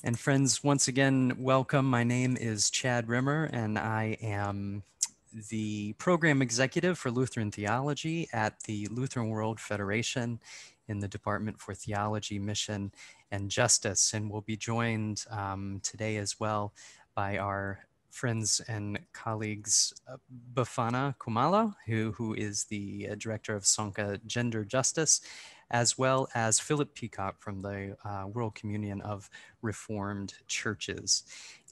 And friends, once again, welcome. My name is Chad Rimmer, and I am the program executive for Lutheran Theology at the Lutheran World Federation in the Department for Theology, Mission, and Justice. And we'll be joined today as well by our friends and colleagues, Bafana Khumalo, who is the director of Sonke Gender Justice, as well as Philip Peacock from the World Communion of Reformed Churches.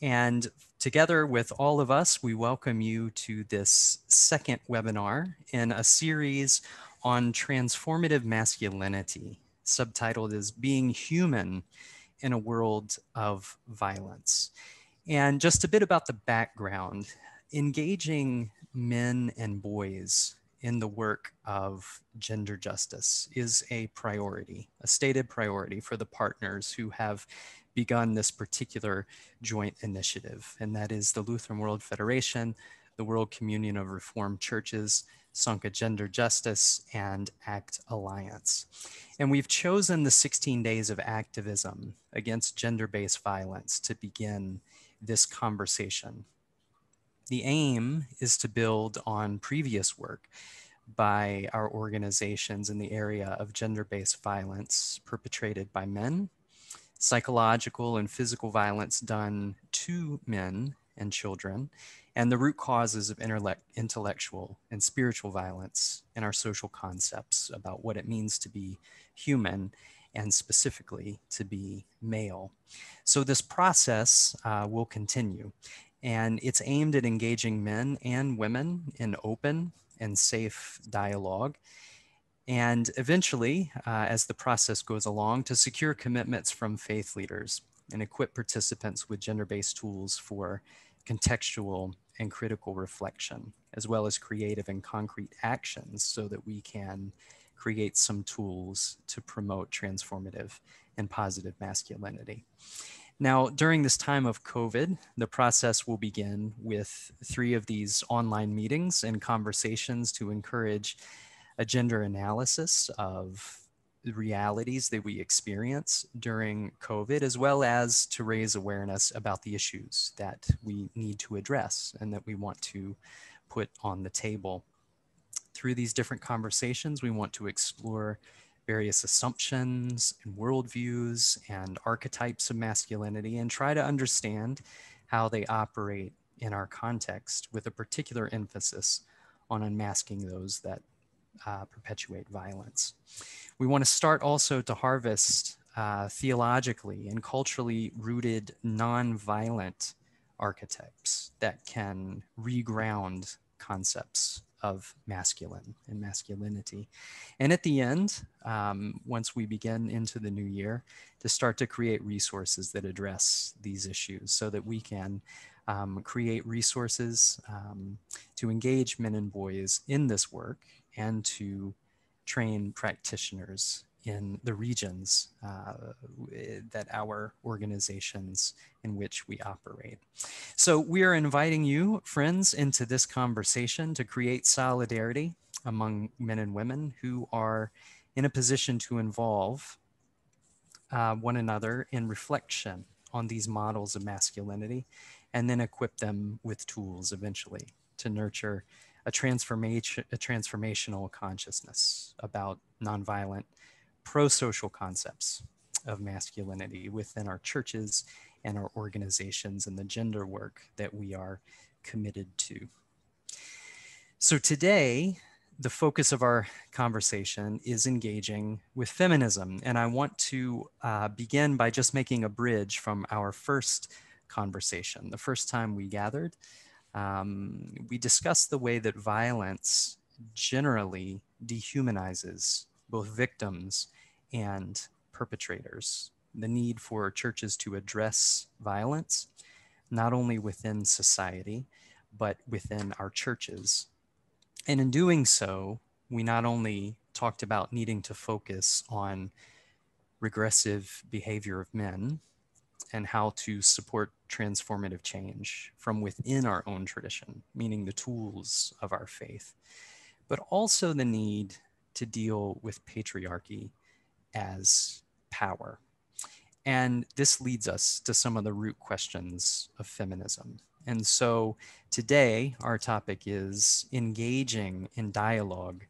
And together with all of us, we welcome you to this second webinar in a series on transformative masculinity, subtitled as Being Human in a World of Violence. And just a bit about the background. Engaging men and boys in the work of gender justice is a priority, a stated priority for the partners who have begun this particular joint initiative. And that is the Lutheran World Federation, the World Communion of Reformed Churches, Sonke Gender Justice, and ACT Alliance. And we've chosen the 16 days of activism against gender-based violence to begin this conversation. The aim is to build on previous work by our organizations in the area of gender-based violence perpetrated by men, psychological and physical violence done to men and children, and the root causes of intellectual and spiritual violence in our social concepts about what it means to be human and specifically to be male. So this process will continue, and it's aimed at engaging men and women in open and safe dialogue, and eventually, as the process goes along, to secure commitments from faith leaders and equip participants with gender-based tools for contextual and critical reflection, as well as creative and concrete actions so that we can create some tools to promote transformative and positive masculinity. Now, during this time of COVID, the process will begin with 3 of these online meetings and conversations to encourage a gender analysis of the realities that we experience during COVID, as well as to raise awareness about the issues that we need to address and that we want to put on the table. Through these different conversations, we want to explore various assumptions and worldviews and archetypes of masculinity and try to understand how they operate in our context, with a particular emphasis on unmasking those that perpetuate violence. We want to start also to harvest theologically and culturally rooted nonviolent archetypes that can reground concepts of masculine and masculinity. And at the end, once we begin into the new year, to start to create resources that address these issues so that we can create resources to engage men and boys in this work and to train practitioners in the regions that our organizations in which we operate. So we are inviting you, friends, into this conversation to create solidarity among men and women who are in a position to involve one another in reflection on these models of masculinity, and then equip them with tools eventually to nurture a transformational consciousness about nonviolent, pro-social concepts of masculinity within our churches and our organizations and the gender work that we are committed to. So today, the focus of our conversation is engaging with feminism. And I want to begin by just making a bridge from our first conversation. The first time we gathered, we discussed the way that violence generally dehumanizes both victims and perpetrators. The need for churches to address violence, not only within society, but within our churches. And in doing so, we not only talked about needing to focus on regressive behavior of men and how to support transformative change from within our own tradition, meaning the tools of our faith, but also the need to deal with patriarchy as power. And this leads us to some of the root questions of feminism. And so today, our topic is engaging in dialogue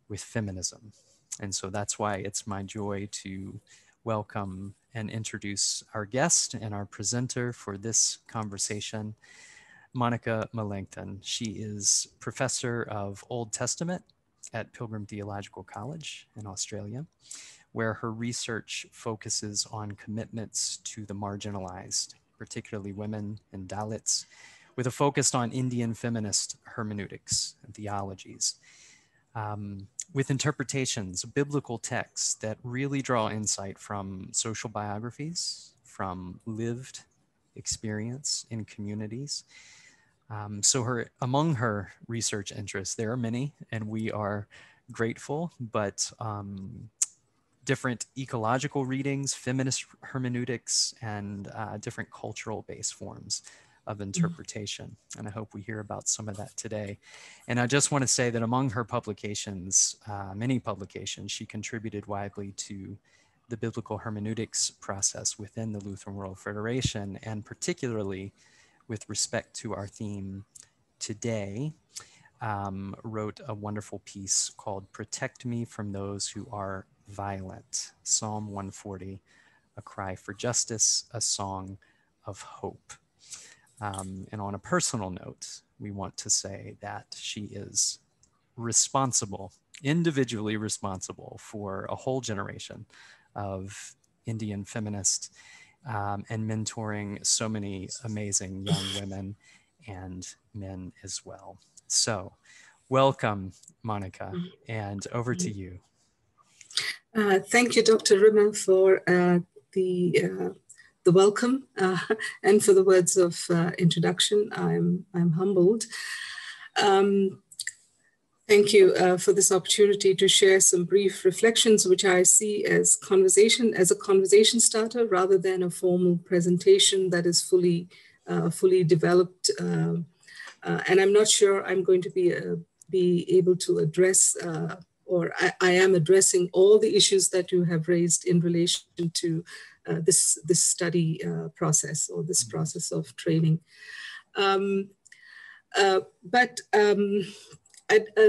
with feminism. And so that's why it's my joy to welcome and introduce our guest and our presenter for this conversation, Monica Melanchthon. She is professor of Old Testament at Pilgrim Theological College in Australia, where her research focuses on commitments to the marginalized, particularly women and Dalits, with a focus on Indian feminist hermeneutics and theologies, with interpretations, biblical texts that really draw insight from social biographies, from lived experience in communities. So among her research interests, there are many, and we are grateful, but different ecological readings, feminist hermeneutics, and different cultural-based forms of interpretation. And I hope we hear about some of that today. And I just want to say that among her publications, many publications, she contributed widely to the biblical hermeneutics process within the Lutheran World Federation, and particularly with respect to our theme today, wrote a wonderful piece called "Protect Me from Those Who Are Violent," Psalm 140, a cry for justice, a song of hope. And on a personal note, we want to say that she is responsible, individually responsible for a whole generation of Indian feminists, and mentoring so many amazing young women and men as well. So welcome, Monica, and over to you. Thank you, Dr. Rimmer, for the welcome and for the words of introduction. I'm humbled. Thank you for this opportunity to share some brief reflections, which I see as a conversation starter rather than a formal presentation that is fully developed. And I'm not sure I'm going to be able to address, or I am addressing all the issues that you have raised in relation to this study process, or this process of training.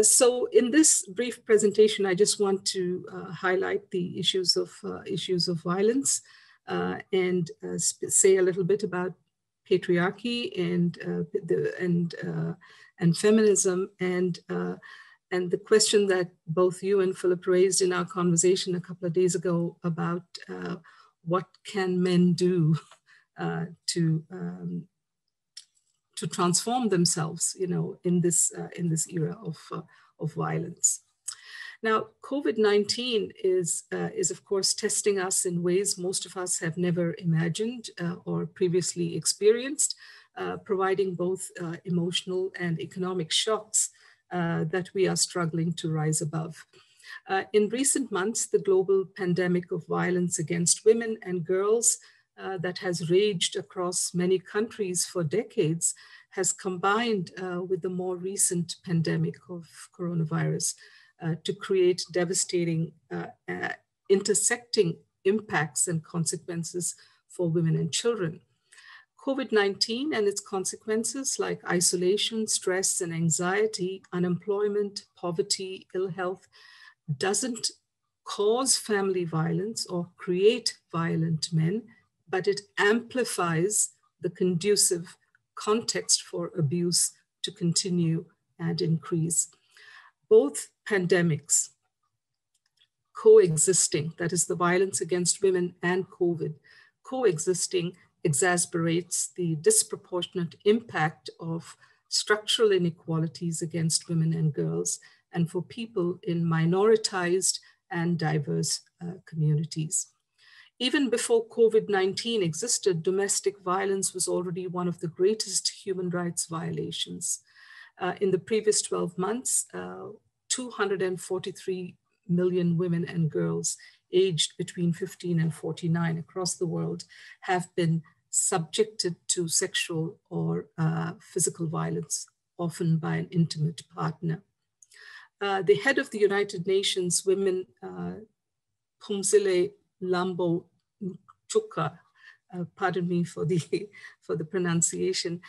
So in this brief presentation, I just want to highlight the issues of violence, and say a little bit about patriarchy and feminism, and the question that both you and Philip raised in our conversation a couple of days ago about what can men do to transform themselves, in this era of violence. Now, COVID-19 is of course testing us in ways most of us have never imagined or previously experienced, providing both emotional and economic shocks that we are struggling to rise above. In recent months, the global pandemic of violence against women and girls that has raged across many countries for decades has combined with the more recent pandemic of coronavirus to create devastating intersecting impacts and consequences for women and children. COVID-19 and its consequences like isolation, stress and anxiety, unemployment, poverty, ill health, doesn't cause family violence or create violent men, but it amplifies the conducive context for abuse to continue and increase. Both pandemics coexisting, that is the violence against women and COVID, coexisting exacerbates the disproportionate impact of structural inequalities against women and girls, and for people in minoritized and diverse communities. Even before COVID-19 existed, domestic violence was already one of the greatest human rights violations. In the previous 12 months, 243 million women and girls aged between 15 and 49 across the world have been subjected to sexual or physical violence, often by an intimate partner. The head of the United Nations Women, Phumzile Mlambo Chuka. Pardon me for the pronunciation.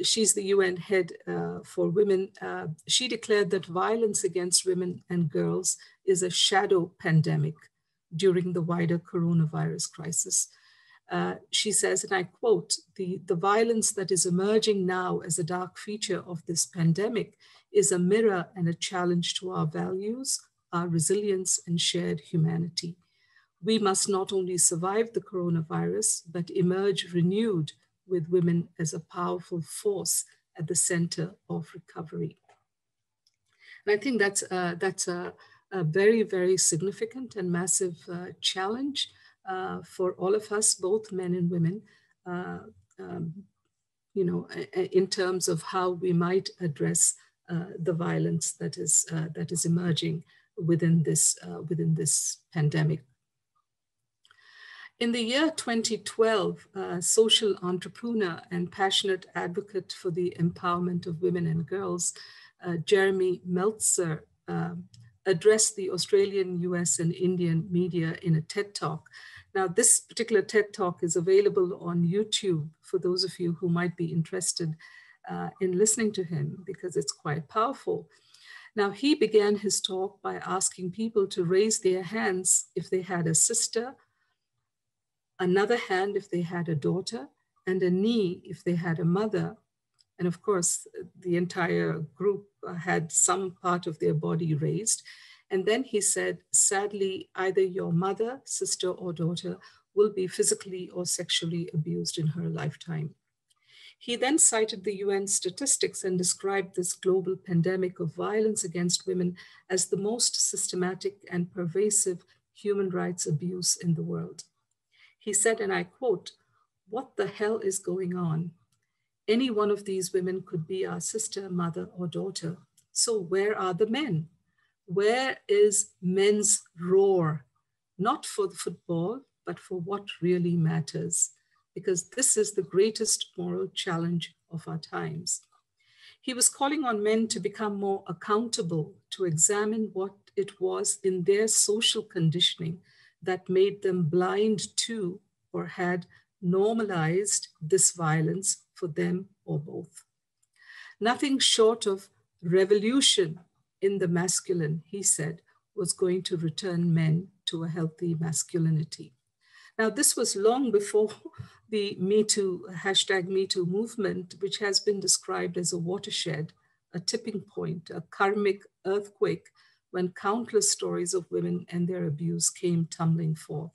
She's the UN head for women. She declared that violence against women and girls is a shadow pandemic during the wider coronavirus crisis. She says, and I quote, the violence that is emerging now as a dark feature of this pandemic is a mirror and a challenge to our values, our resilience, and shared humanity. We must not only survive the coronavirus, but emerge renewed with women as a powerful force at the center of recovery. And I think that's a very, very significant and massive challenge for all of us, both men and women, in terms of how we might address the violence that is emerging within this pandemic. In the year 2012, social entrepreneur and passionate advocate for the empowerment of women and girls, Jeremy Meltzer, addressed the Australian, US, and Indian media in a TED Talk. Now, this particular TED Talk is available on YouTube for those of you who might be interested in listening to him, because it's quite powerful. Now, he began his talk by asking people to raise their hands if they had a sister, another hand if they had a daughter, and a knee if they had a mother. And of course, the entire group had some part of their body raised. And then he said, sadly, either your mother, sister, or daughter will be physically or sexually abused in her lifetime. He then cited the UN statistics and described this global pandemic of violence against women as the most systematic and pervasive human rights abuse in the world. He said, and I quote, "What the hell is going on? Any one of these women could be our sister, mother, or daughter. So where are the men? Where is men's roar? Not for the football, but for what really matters. Because this is the greatest moral challenge of our times." He was calling on men to become more accountable, to examine what it was in their social conditioning that made them blind to or had normalized this violence for them or both. Nothing short of revolution in the masculine, he said, was going to return men to a healthy masculinity. Now, this was long before the #MeToo movement, which has been described as a watershed, a tipping point, a karmic earthquake, when countless stories of women and their abuse came tumbling forth.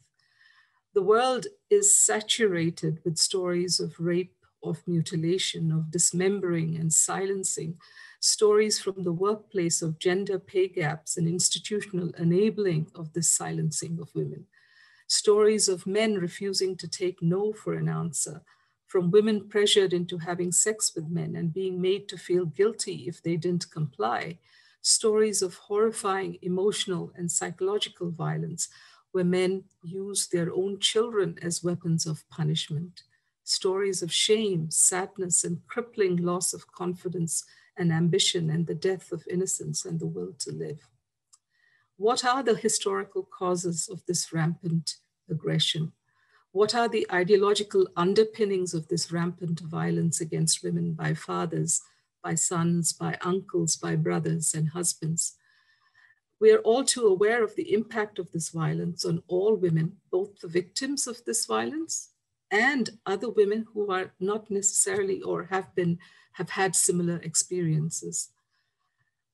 The world is saturated with stories of rape, of mutilation, of dismembering and silencing, stories from the workplace of gender pay gaps and institutional enabling of this silencing of women, stories of men refusing to take no for an answer, from women pressured into having sex with men and being made to feel guilty if they didn't comply, stories of horrifying emotional and psychological violence where men use their own children as weapons of punishment, stories of shame, sadness, and crippling loss of confidence and ambition, and the death of innocence and the will to live. What are the historical causes of this rampant aggression? What are the ideological underpinnings of this rampant violence against women by fathers, by sons, by uncles, by brothers and husbands? We are all too aware of the impact of this violence on all women, both the victims of this violence and other women who are not necessarily or have had similar experiences.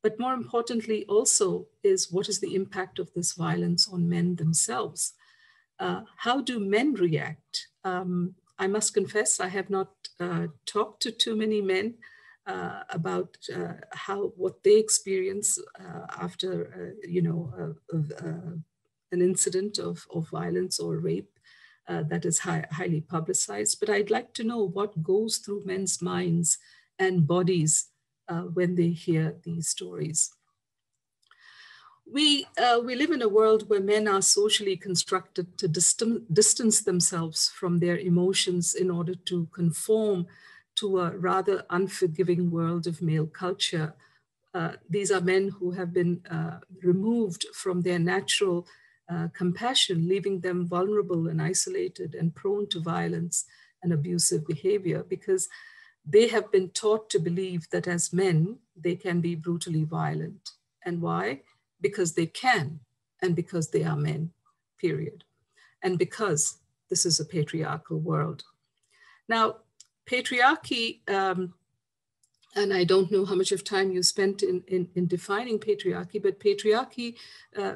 But more importantly also is, what is the impact of this violence on men themselves? How do men react? I must confess, I have not talked to too many men about what they experience after an incident of violence or rape that is highly publicized. But I'd like to know what goes through men's minds and bodies when they hear these stories. We live in a world where men are socially constructed to distance themselves from their emotions in order to conform to a rather unforgiving world of male culture. These are men who have been removed from their natural compassion, leaving them vulnerable and isolated and prone to violence and abusive behavior, because they have been taught to believe that as men, they can be brutally violent. And why? Because they can, and because they are men, period. And because this is a patriarchal world. Now, patriarchy, and I don't know how much of time you spent in defining patriarchy, but patriarchy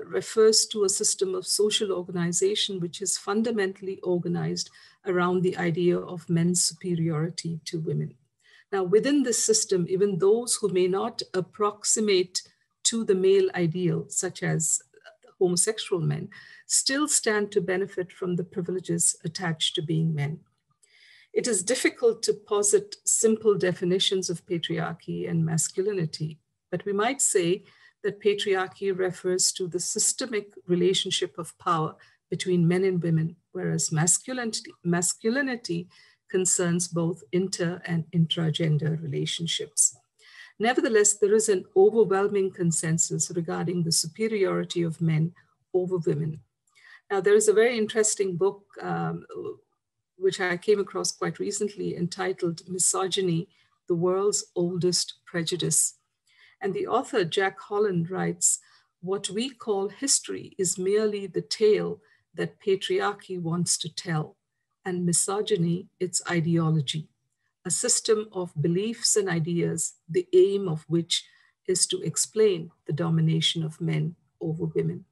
refers to a system of social organization which is fundamentally organized around the idea of men's superiority to women. Now, within this system, even those who may not approximate to the male ideal, such as homosexual men, still stand to benefit from the privileges attached to being men. It is difficult to posit simple definitions of patriarchy and masculinity, but we might say that patriarchy refers to the systemic relationship of power between men and women, whereas masculinity concerns both inter and intragender relationships. Nevertheless, there is an overwhelming consensus regarding the superiority of men over women. Now, there is a very interesting book which I came across quite recently entitled Misogyny, the World's Oldest Prejudice. And the author, Jack Holland, writes, "What we call history is merely the tale that patriarchy wants to tell, and misogyny its ideology, a system of beliefs and ideas, the aim of which is to explain the domination of men over women."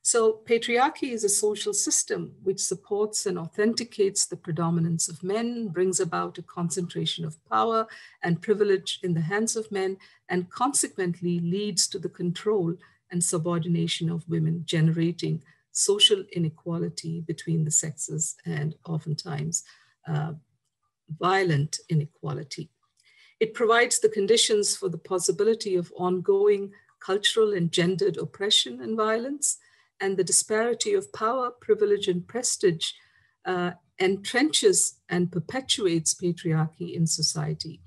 So patriarchy is a social system which supports and authenticates the predominance of men, brings about a concentration of power and privilege in the hands of men, and consequently leads to the control and subordination of women, generating social inequality between the sexes and oftentimes violent inequality. It provides the conditions for the possibility of ongoing cultural and gendered oppression and violence, and the disparity of power, privilege, and prestige entrenches and perpetuates patriarchy in society.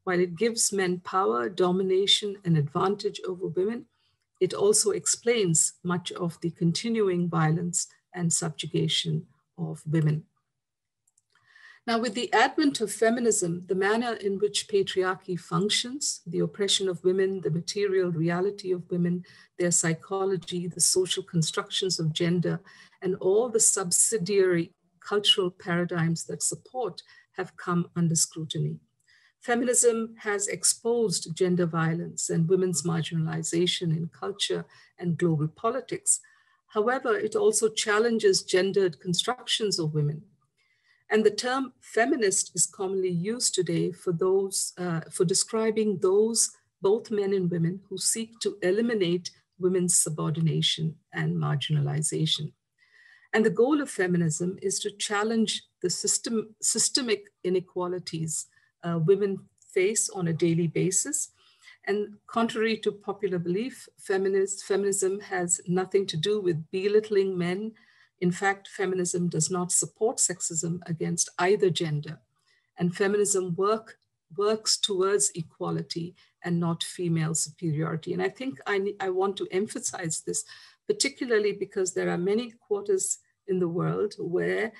While it gives men power, domination, and advantage over women, it also explains much of the continuing violence and subjugation of women. Now, with the advent of feminism, the manner in which patriarchy functions, the oppression of women, the material reality of women, their psychology, the social constructions of gender, and all the subsidiary cultural paradigms that support have come under scrutiny. Feminism has exposed gender violence and women's marginalization in culture and global politics. However, it also challenges gendered constructions of women. And the term feminist is commonly used today for describing those, both men and women, who seek to eliminate women's subordination and marginalization. And the goal of feminism is to challenge the systemic inequalities women face on a daily basis. And contrary to popular belief, feminism has nothing to do with belittling men. In fact, feminism does not support sexism against either gender. And feminism works towards equality and not female superiority. And I think I want to emphasize this, particularly because there are many quarters in the world where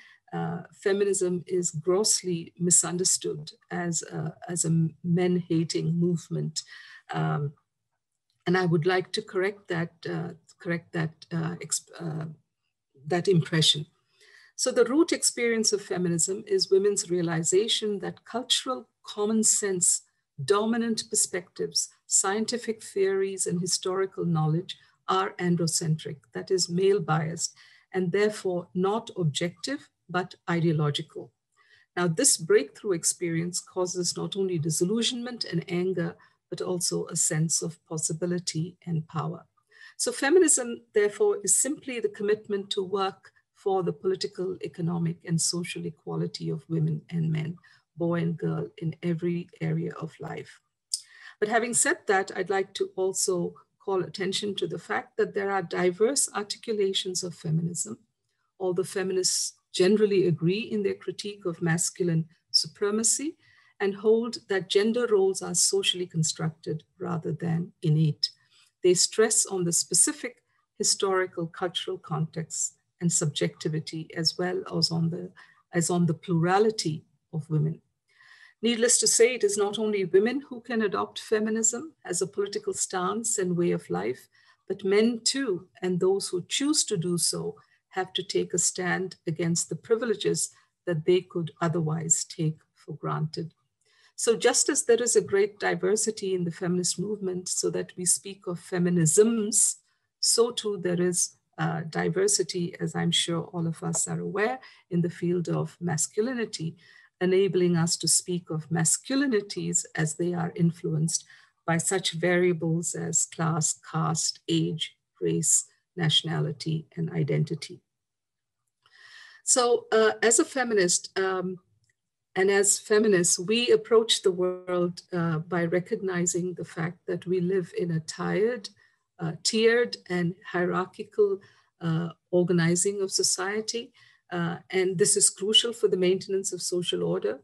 feminism is grossly misunderstood as a men-hating movement. And I would like to correct that impression. So the root experience of feminism is women's realization that cultural common sense, dominant perspectives, scientific theories, and historical knowledge are androcentric, that is male biased, and therefore not objective, but ideological. Now, this breakthrough experience causes not only disillusionment and anger, but also a sense of possibility and power. So feminism, therefore, is simply the commitment to work for the political, economic, and social equality of women and men, boy and girl, in every area of life. But having said that, I'd like to also call attention to the fact that there are diverse articulations of feminism. Although feminists generally agree in their critique of masculine supremacy and hold that gender roles are socially constructed rather than innate. They stress on the specific historical, cultural contexts, and subjectivity, as well as on the plurality of women. Needless to say, it is not only women who can adopt feminism as a political stance and way of life, but men too, and those who choose to do so have to take a stand against the privileges that they could otherwise take for granted. So just as there is a great diversity in the feminist movement, so that we speak of feminisms, so too there is diversity, as I'm sure all of us are aware, in the field of masculinity, enabling us to speak of masculinities as they are influenced by such variables as class, caste, age, race, nationality, and identity. So as a feminist, and as feminists, we approach the world by recognizing the fact that we live in a tiered and hierarchical organizing of society. And this is crucial for the maintenance of social order,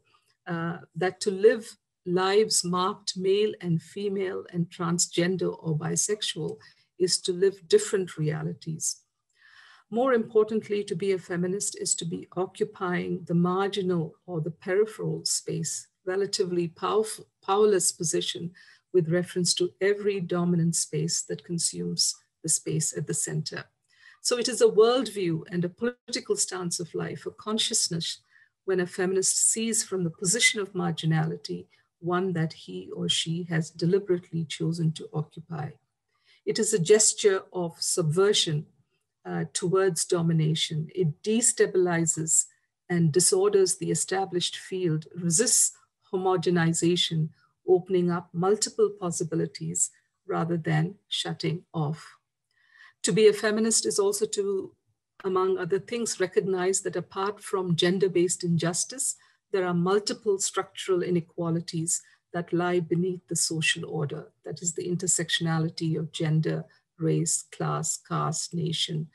that to live lives marked male and female and transgender or bisexual is to live different realities. More importantly, to be a feminist is to be occupying the marginal or the peripheral space, relatively powerless position with reference to every dominant space that consumes the space at the center. So it is a worldview and a political stance of life, a consciousness, when a feminist sees from the position of marginality, one that he or she has deliberately chosen to occupy. It is a gesture of subversion towards domination. It destabilizes and disorders the established field, resists homogenization, opening up multiple possibilities rather than shutting off. To be a feminist is also to, among other things, recognize that apart from gender-based injustice, there are multiple structural inequalities that lie beneath the social order. That is the intersectionality of gender, race, class, caste, nation,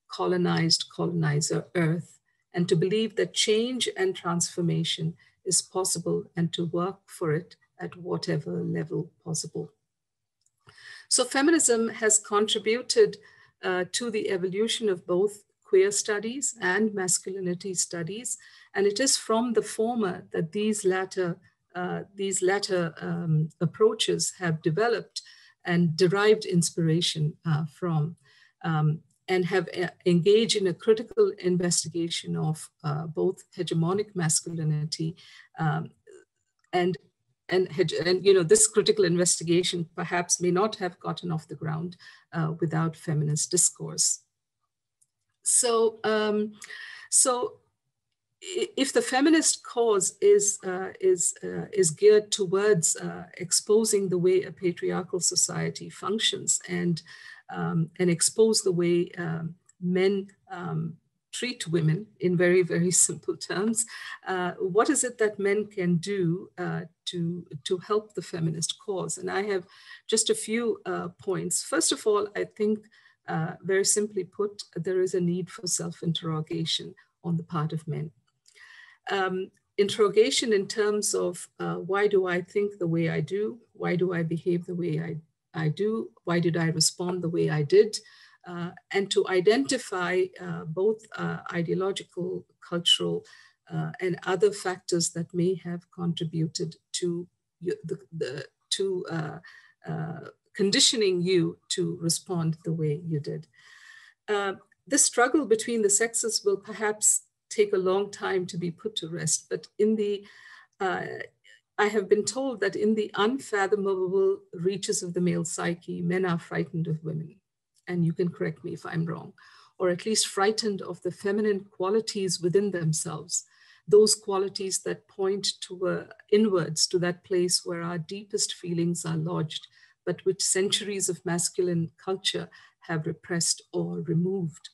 colonized, colonizer, earth, and to believe that change and transformation is possible and to work for it at whatever level possible. So feminism has contributed to the evolution of both queer studies and masculinity studies, and it is from the former that these latter approaches have developed and derived inspiration from, and have engaged in a critical investigation of both hegemonic masculinity and you know, this critical investigation perhaps may not have gotten off the ground without feminist discourse. So, if the feminist cause is geared towards exposing the way a patriarchal society functions and expose the way men treat women in very, very simple terms, what is it that men can do to help the feminist cause? And I have just a few points. First of all, I think, very simply put, there is a need for self-interrogation on the part of men. Interrogation in terms of why do I think the way I do? Why do I behave the way I do? Why did I respond the way I did? And to identify both ideological, cultural, and other factors that may have contributed to conditioning you to respond the way you did. This struggle between the sexes will perhaps take a long time to be put to rest, but in the I have been told that in the unfathomable reaches of the male psyche, men are frightened of women. And you can correct me if I'm wrong, or at least frightened of the feminine qualities within themselves, those qualities that point to inwards to that place where our deepest feelings are lodged, but which centuries of masculine culture have repressed or removed.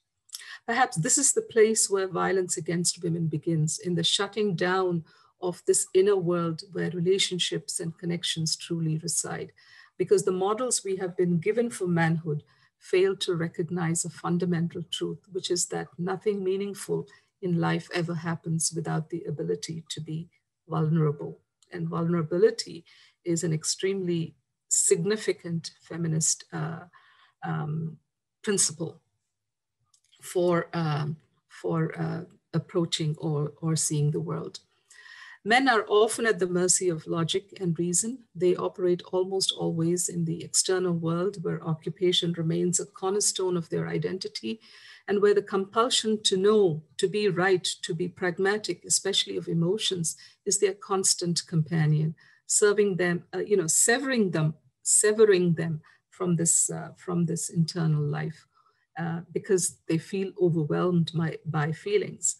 Perhaps this is the place where violence against women begins, in the shutting down of this inner world where relationships and connections truly reside, because the models we have been given for manhood fail to recognize a fundamental truth, which is that nothing meaningful in life ever happens without the ability to be vulnerable. And vulnerability is an extremely significant feminist principle for approaching or seeing the world. Men are often at the mercy of logic and reason. They operate almost always in the external world, where occupation remains a cornerstone of their identity, and where the compulsion to know, to be right, to be pragmatic, especially of emotions, is their constant companion, serving them, severing them from this internal life, because they feel overwhelmed by feelings.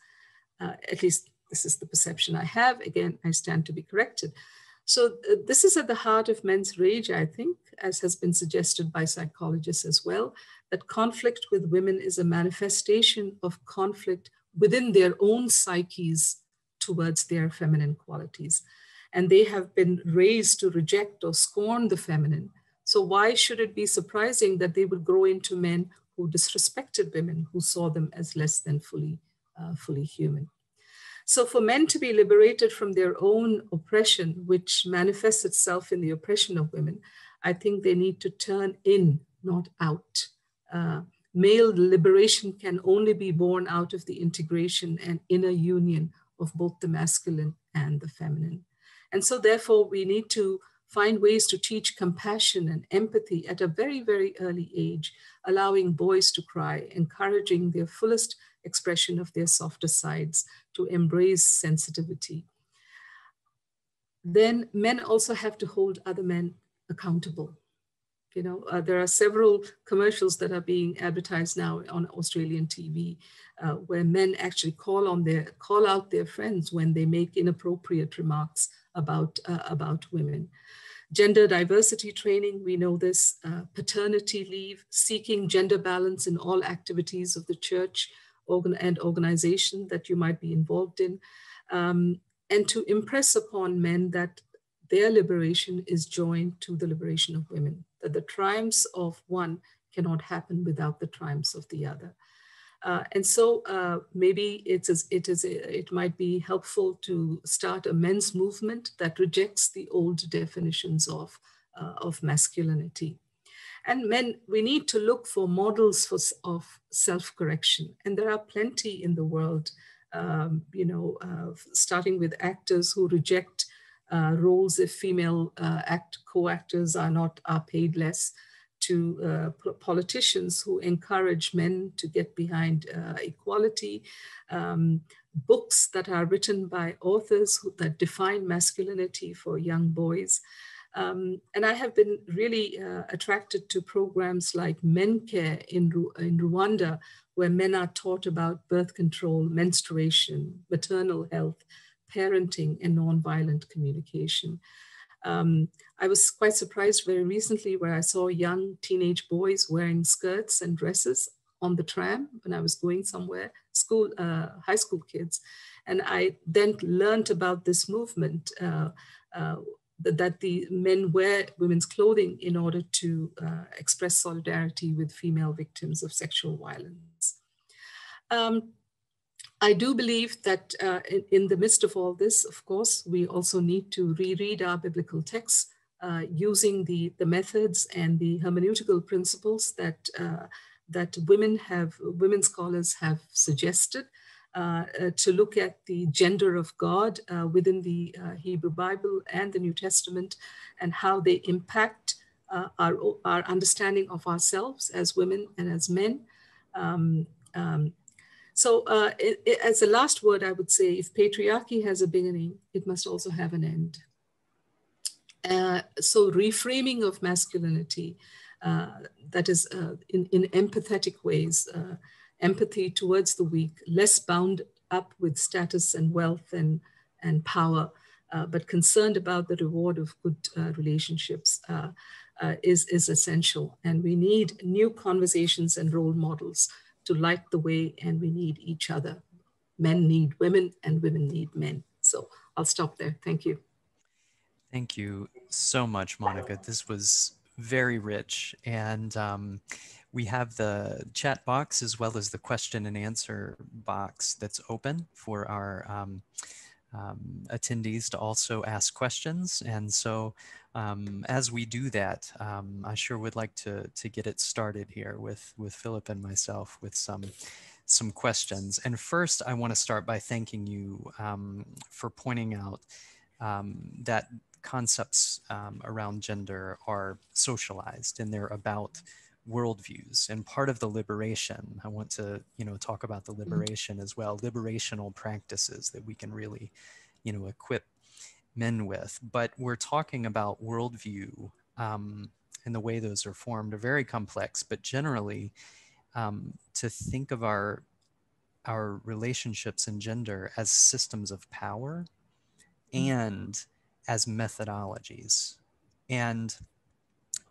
At least this is the perception I have. Again, I stand to be corrected. So this is at the heart of men's rage, I think, as has been suggested by psychologists as well, that conflict with women is a manifestation of conflict within their own psyches towards their feminine qualities. And they have been raised to reject or scorn the feminine. So why should it be surprising that they would grow into men who disrespected women, who saw them as less than fully human? So for men to be liberated from their own oppression, which manifests itself in the oppression of women, I think they need to turn in, not out. Male liberation can only be born out of the integration and inner union of both the masculine and the feminine. And so therefore we need to find ways to teach compassion and empathy at a very, very early age, allowing boys to cry, encouraging their fullest expression of their softer sides, to embrace sensitivity. Then men also have to hold other men accountable. There are several commercials that are being advertised now on Australian TV, where men actually call out their friends when they make inappropriate remarks about women. Gender diversity training, we know this, paternity leave, seeking gender balance in all activities of the church and organization that you might be involved in, and to impress upon men that their liberation is joined to the liberation of women, that the triumphs of one cannot happen without the triumphs of the other. And so maybe it might be helpful to start a men's movement that rejects the old definitions of masculinity. And men, we need to look for models of self-correction. And there are plenty in the world, starting with actors who reject roles if female co-actors are paid less, to politicians who encourage men to get behind equality, books that are written by authors that define masculinity for young boys. And I have been really attracted to programs like Men Care in Rwanda, where men are taught about birth control, menstruation, maternal health, parenting, and nonviolent communication. I was quite surprised very recently where I saw young teenage boys wearing skirts and dresses on the tram when I was going somewhere, high school kids. And I then learned about this movement, that the men wear women's clothing in order to express solidarity with female victims of sexual violence. I do believe that in the midst of all this, of course, we also need to reread our biblical texts using the methods and the hermeneutical principles that women scholars have suggested, to look at the gender of God within the Hebrew Bible and the New Testament, and how they impact our understanding of ourselves as women and as men. So as a last word, I would say, if patriarchy has a beginning, it must also have an end. So reframing of masculinity, that is in empathetic ways, empathy towards the weak, less bound up with status and wealth and power, but concerned about the reward of good relationships is essential. And we need new conversations and role models to light the way, and we need each other. Men need women and women need men. So I'll stop there. Thank you. Thank you so much, Monica. This was very rich. And we have the chat box as well as the question and answer box that's open for our attendees to also ask questions. And so as we do that, I sure would like to get it started here with Philip and myself with some questions. And first, I want to start by thanking you for pointing out that concepts around gender are socialized and they're about worldviews. And part of the liberation, I want to, talk about the liberation as well, liberational practices that we can really, equip men with. But we're talking about worldview and the way those are formed are very complex, but generally to think of our relationships and gender as systems of power and as methodologies. And,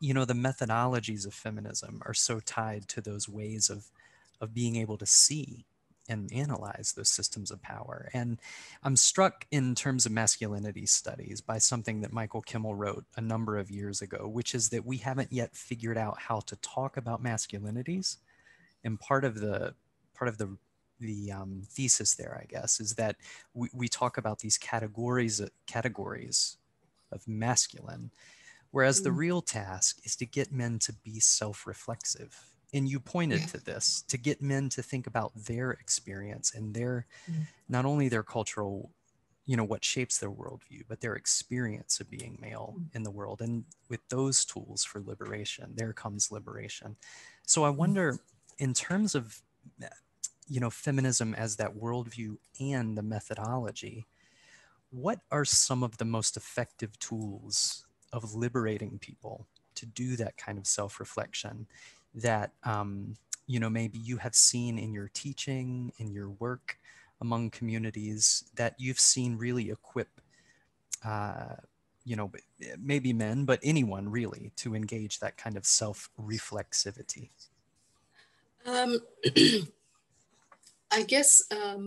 the methodologies of feminism are so tied to those ways of being able to see and analyze those systems of power. And I'm struck in terms of masculinity studies by something that Michael Kimmel wrote a number of years ago, which is that we haven't yet figured out how to talk about masculinities. And part of the thesis there, I guess, is that we talk about these categories of masculine, whereas the real task is to get men to be self-reflexive. And you pointed to this, to get men to think about their experience and their, not only their cultural, what shapes their worldview, but their experience of being male in the world. And with those tools for liberation, there comes liberation. So I wonder, in terms of, feminism as that worldview and the methodology, what are some of the most effective tools of liberating people to do that kind of self-reflection that, maybe you have seen in your teaching, in your work among communities that you've seen really equip, maybe men, but anyone really to engage that kind of self-reflexivity? I guess I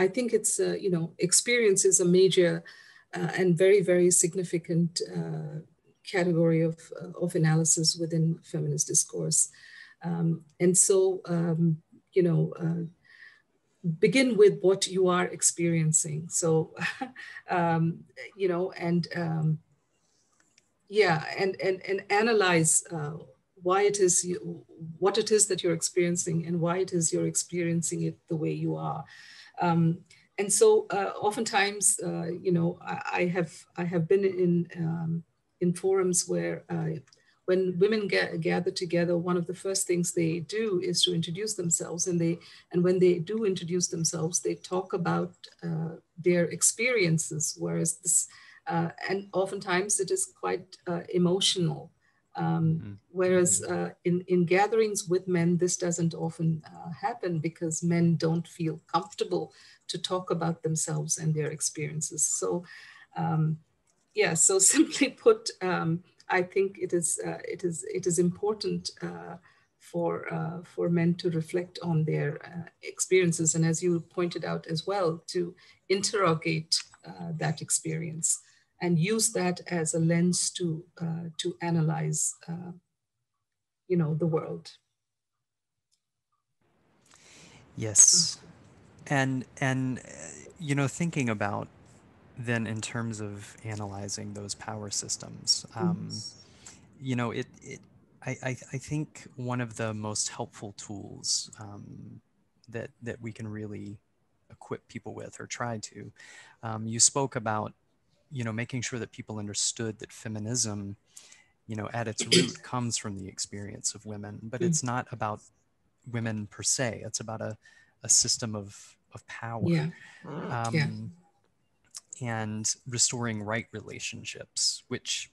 think it's, experience is a major and very, very significant category of analysis within feminist discourse. And so, begin with what you are experiencing. So, and analyze why it is what it is that you're experiencing and why it is you're experiencing it the way you are. And so oftentimes, I have been in forums where when women gather together, one of the first things they do is to introduce themselves, and when they do introduce themselves, they talk about their experiences, whereas this and oftentimes it is quite emotional. Whereas in gatherings with men, this doesn't often happen because men don't feel comfortable to talk about themselves and their experiences. So, so simply put, I think it is important for men to reflect on their experiences, and as you pointed out as well, to interrogate that experience and use that as a lens to analyze, the world. Yes, and thinking about then in terms of analyzing those power systems, I think one of the most helpful tools that we can really equip people with or try to, you spoke about, making sure that people understood that feminism, at its root comes from the experience of women, but it's not about women per se. It's about a system of power. And restoring right relationships, which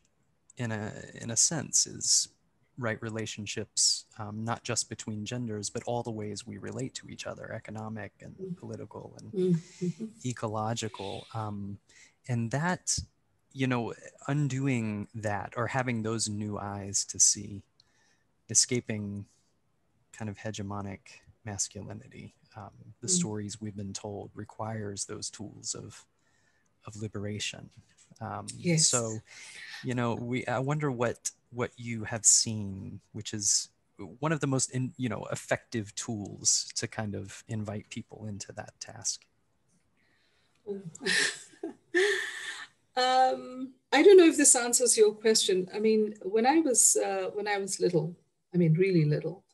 in a sense is right relationships, not just between genders, but all the ways we relate to each other, economic and political and ecological. And that, undoing that or having those new eyes to see, escaping kind of hegemonic masculinity, the stories we've been told requires those tools of liberation. So, I wonder what you have seen, which is one of the most, effective tools to kind of invite people into that task. I don't know if this answers your question. I mean, when I was little, I mean, really little,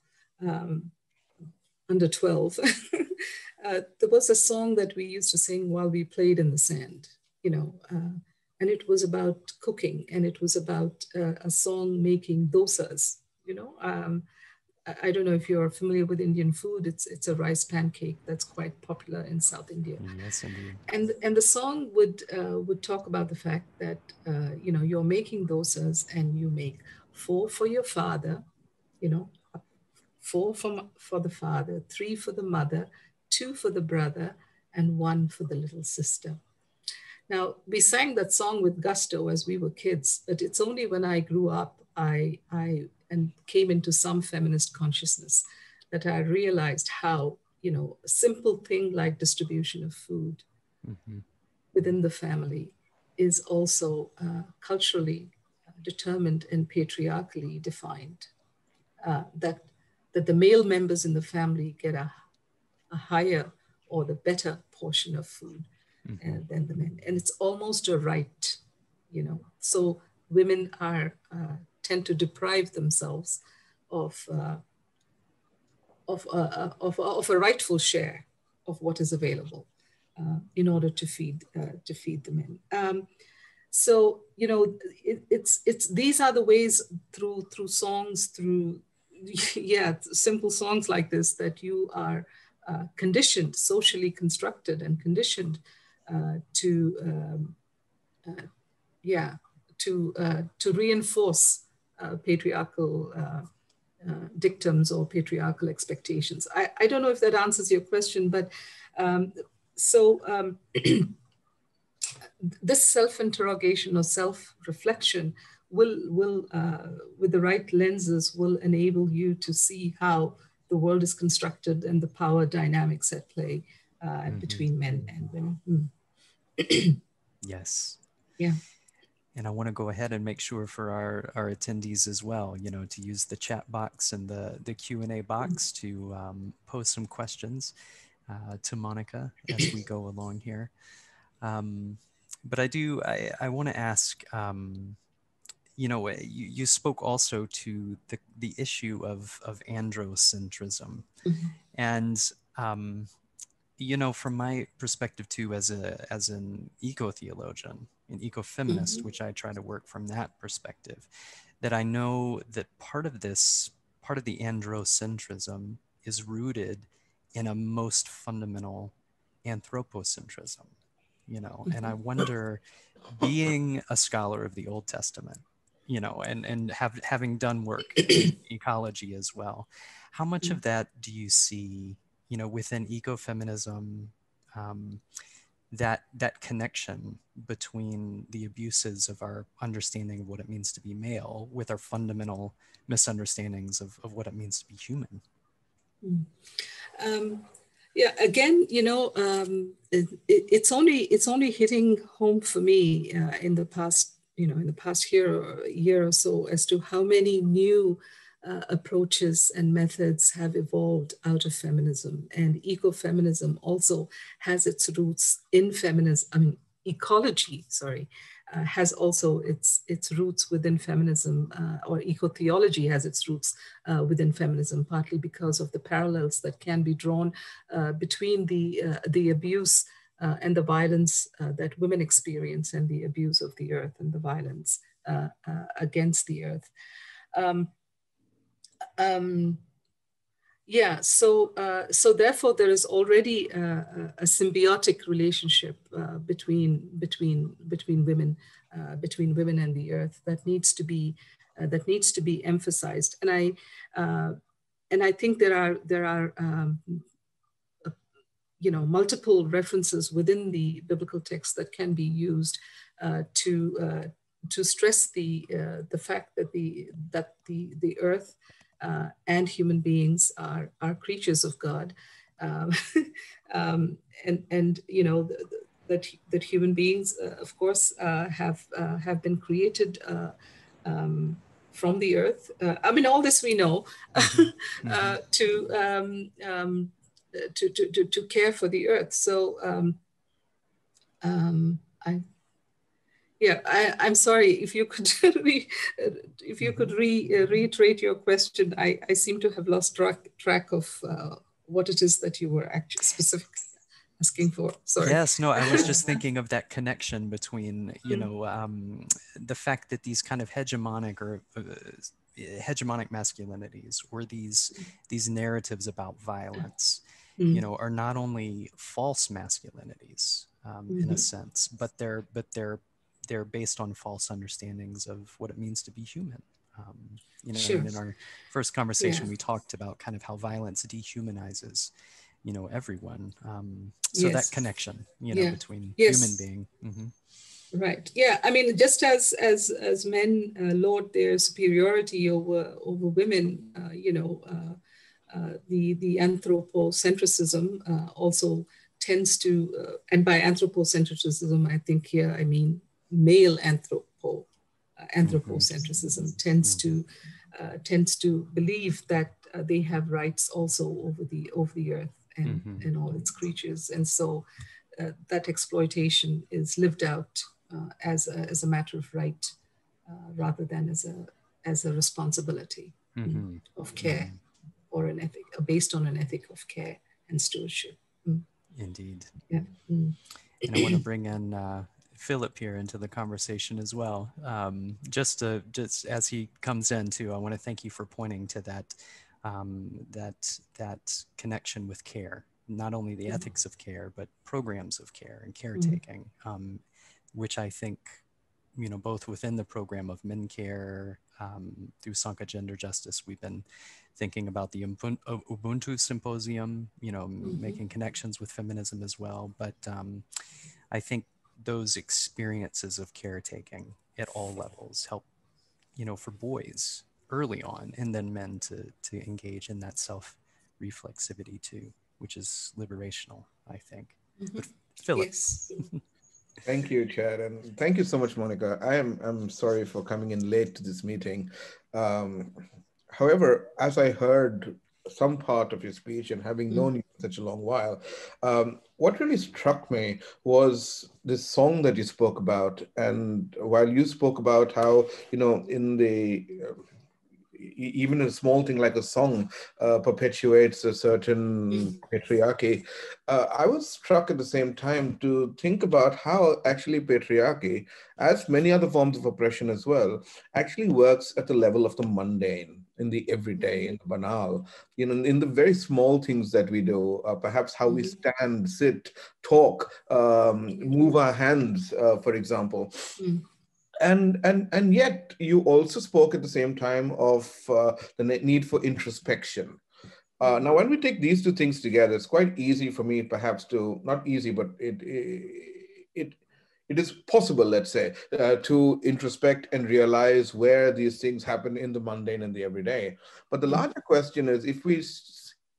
under 12, there was a song that we used to sing while we played in the sand, you know, and it was about cooking, and it was about a song making dosas, you know. I don't know if you're familiar with Indian food. It's a rice pancake that's quite popular in South India. Yes, indeed. And the song would talk about the fact that you know, you're making dosas, and you make 4 for your father, you know, 4 for the father, 3 for the mother, 2 for the brother, and 1 for the little sister. Now, we sang that song with gusto as we were kids, but it's only when I grew up, I and came into some feminist consciousness, that I realized how, you know, a simple thing like distribution of food within the family is also culturally determined and patriarchally defined. That the male members in the family get a higher or the better portion of food than the men, and it's almost a right, you know. So women are tend to deprive themselves of a rightful share of what is available in order to feed the men. So, you know, it's these are the ways through songs, through simple songs like this, that you are conditioned, socially constructed and conditioned to reinforce patriarchal dictums or patriarchal expectations. I don't know if that answers your question, but this self-interrogation or self-reflection will with the right lenses, will enable you to see how the world is constructed and the power dynamics at play between men and women. Yes. Yeah. And I want to go ahead and make sure for our attendees as well, you know, to use the chat box and the Q&A box to post some questions to Monica as we go along here. But I want to ask, you know, you spoke also to the issue of androcentrism. And, you know, from my perspective too, as an eco-theologian, an eco-feminist, which I try to work from that perspective, that I know that part of the androcentrism is rooted in a most fundamental anthropocentrism, you know. And I wonder, being a scholar of the Old Testament, you know, and having done work in ecology as well, how much of that do you see, you know, within ecofeminism, that connection between the abuses of our understanding of what it means to be male with our fundamental misunderstandings of what it means to be human? Yeah, again, you know, it's only hitting home for me in the past year or so, as to how many new approaches and methods have evolved out of feminism. And ecofeminism also has its roots in feminism. I mean, ecology, sorry, has also its roots within feminism, or eco-theology has its roots within feminism, partly because of the parallels that can be drawn between the abuse and the violence that women experience, and the abuse of the earth and the violence against the earth. So therefore there is already a symbiotic relationship between women and the earth that needs to be emphasized. And I think there are you know, multiple references within the biblical text that can be used to stress the fact that the earth and human beings are creatures of God, and you know, that human beings, of course, have been created from the earth. I mean, all this we know, to care for the earth. So I Yeah, I'm sorry if you could reiterate your question. I seem to have lost track of what it is that you were actually specifically asking for. Sorry. Yes, no, I was just thinking of that connection between, the fact that these kind of hegemonic or hegemonic masculinities, or these narratives about violence, are not only false masculinities, in a sense, but they're based on false understandings of what it means to be human. Sure. And in our first conversation, we talked about kind of how violence dehumanizes, everyone. So that connection, between human being. Right. Yeah. I mean, just as men laud their superiority over women, the anthropocentrism also tends to, and by anthropocentrism, I think here I mean male anthropocentrism tends to believe that they have rights also over the earth and all its creatures, and so that exploitation is lived out as a matter of right rather than as a responsibility of care or an ethic based on an ethic of care and stewardship. Indeed. Yeah. And I want to bring in Philip here into the conversation as well. Just as he comes in too, I want to thank you for pointing to that that connection with care, not only the ethics of care, but programs of care and caretaking, which I think, both within the program of Men Care, through Sonke Gender Justice, we've been thinking about the Ubuntu Symposium, making connections with feminism as well. But I think those experiences of caretaking at all levels help, for boys early on, and then men to engage in that self-reflexivity too, which is liberational, I think. But Philip. Yes. Thank you, Chad, and thank you so much, Monica. I'm sorry for coming in late to this meeting. However, as I heard some part of your speech and having known you for such a long while, what really struck me was this song that you spoke about. And while you spoke about how, in the even a small thing like a song perpetuates a certain patriarchy, I was struck at the same time to think about how actually patriarchy, as many other forms of oppression as well, actually works at the level of the mundane, in the everyday, in the banal, in the very small things that we do, perhaps how we stand, sit, talk, move our hands, for example. And yet you also spoke at the same time of the need for introspection. Now, when we take these two things together, it's quite easy for me, perhaps, to not easy, but it is possible, let's say, to introspect and realize where these things happen in the mundane and the everyday. But the larger question is,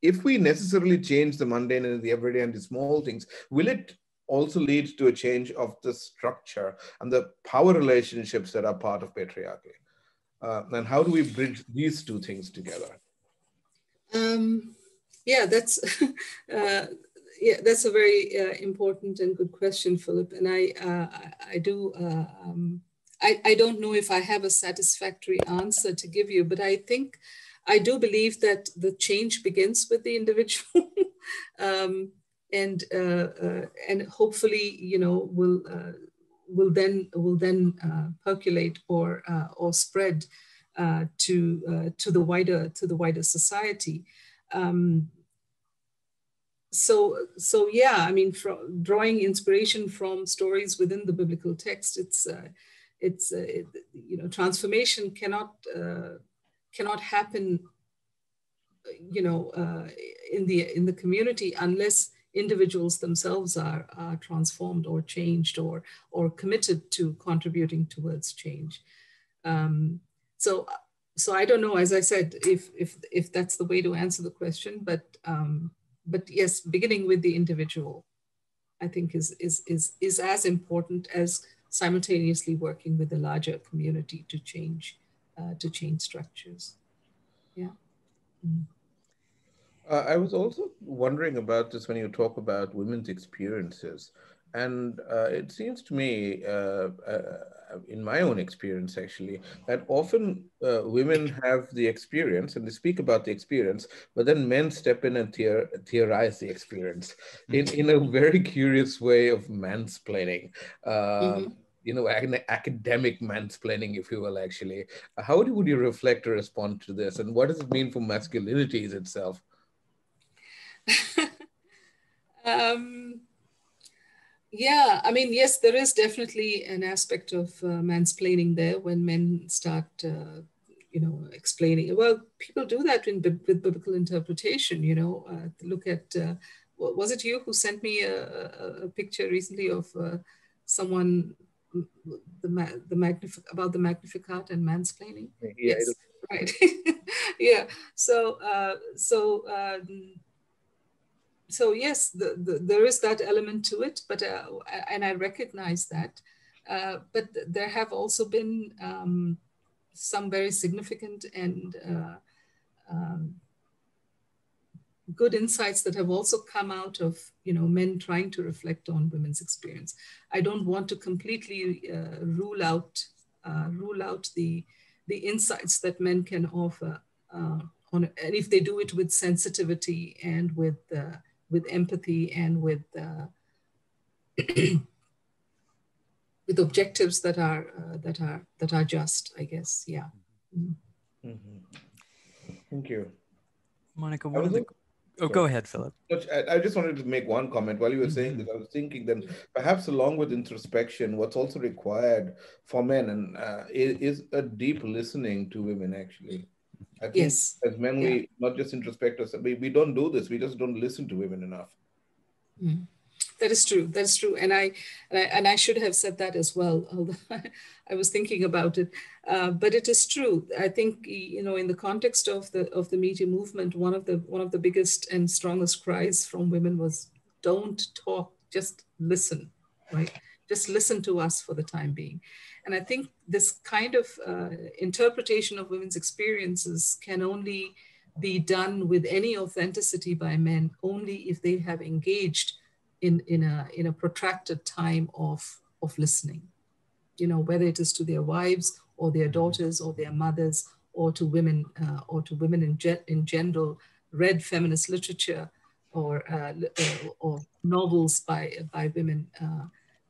if we necessarily change the mundane and the everyday and the small things, will it also lead to a change of the structure and the power relationships that are part of patriarchy? And how do we bridge these two things together? Yeah, that's that's a very important and good question, Philip. And I don't know if I have a satisfactory answer to give you, but I do believe that the change begins with the individual. And hopefully, will then percolate or spread to the wider society. So yeah, I mean, drawing inspiration from stories within the biblical text, transformation cannot happen, in the community unless individuals themselves are transformed or changed or committed to contributing towards change. So I don't know, as I said, if that's the way to answer the question, but yes, beginning with the individual, I think is as important as simultaneously working with the larger community to change structures. Yeah. I was also wondering about this when you talk about women's experiences. And it seems to me, in my own experience actually, that often women have the experience and they speak about the experience, but then men step in and theorize the experience in a very curious way of mansplaining. Mm-hmm. Academic mansplaining, if you will, actually. How would you reflect or respond to this? And what does it mean for masculinities itself? Yeah, I mean, yes, there is definitely an aspect of mansplaining there when men start, explaining. Well, people do that with biblical interpretation, look at, was it you who sent me a picture recently of someone, about the Magnificat and mansplaining? Yeah, Yes, right. Yeah, so yes, there is that element to it, but and I recognize that. But there have also been some very significant and good insights that have also come out of men trying to reflect on women's experience. I don't want to completely rule out the insights that men can offer and if they do it with sensitivity and with empathy and with with objectives that are just, I guess. Yeah. Mm-hmm. Thank you, Monica. Go ahead, Philip. I just wanted to make one comment. While you were saying this, I was thinking then perhaps along with introspection, what's also required for men and is a deep listening to women, actually. I think yes. as men, we not just introspect us, we don't do this. We just don't listen to women enough. That is true. That's true. And I should have said that as well, although I was thinking about it. But it is true. I think, in the context of the Me Too movement, one of the biggest and strongest cries from women was, don't talk, just listen, right? Just listen to us for the time being. And I think this kind of interpretation of women's experiences can only be done with any authenticity by men only if they have engaged in a protracted time of listening, whether it is to their wives or their daughters or their mothers or to women in general, read feminist literature or novels by women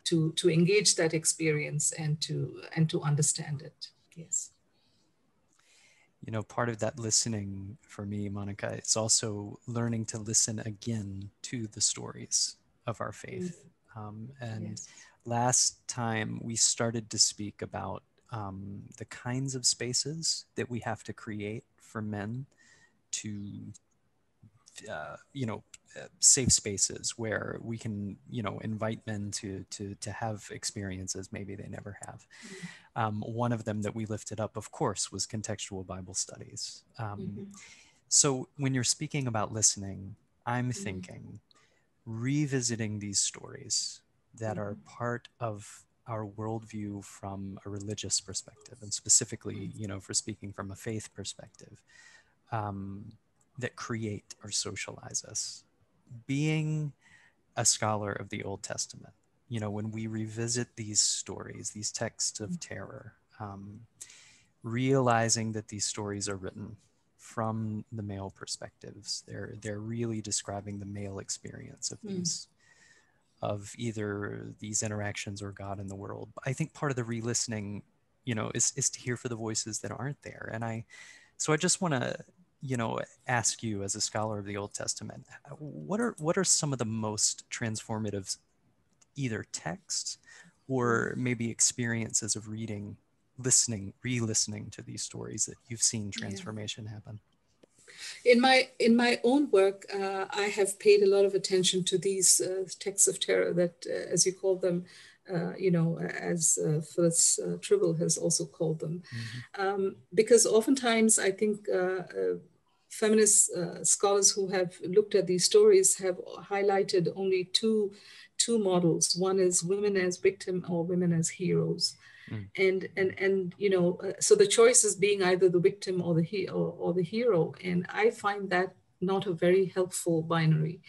to engage that experience and to understand it. Yes. Part of that listening for me, Monica, it's also learning to listen again to the stories of our faith. And yes. Last time we started to speak about the kinds of spaces that we have to create for men to, safe spaces where we can, invite men to have experiences maybe they never have. One of them that we lifted up, of course, was contextual Bible studies. So when you're speaking about listening, I'm thinking revisiting these stories that are part of our worldview from a religious perspective, and specifically, for speaking from a faith perspective, that create or socialize us. Being a scholar of the Old Testament, when we revisit these stories, these texts of terror, realizing that these stories are written from the male perspectives, they're really describing the male experience of these, of either these interactions or God in the world. I think part of the re-listening, is to hear for the voices that aren't there. And I just want to, ask you as a scholar of the Old Testament, what are some of the most transformative either texts or maybe experiences of reading, listening, re-listening to these stories that you've seen transformation happen? In my own work, I have paid a lot of attention to these texts of terror that, as you call them, as Phyllis Tribble has also called them, because oftentimes I think feminist scholars who have looked at these stories have highlighted only two models. One is women as victim or women as heroes. And so the choice is being either the victim or the hero. And I find that not a very helpful binary,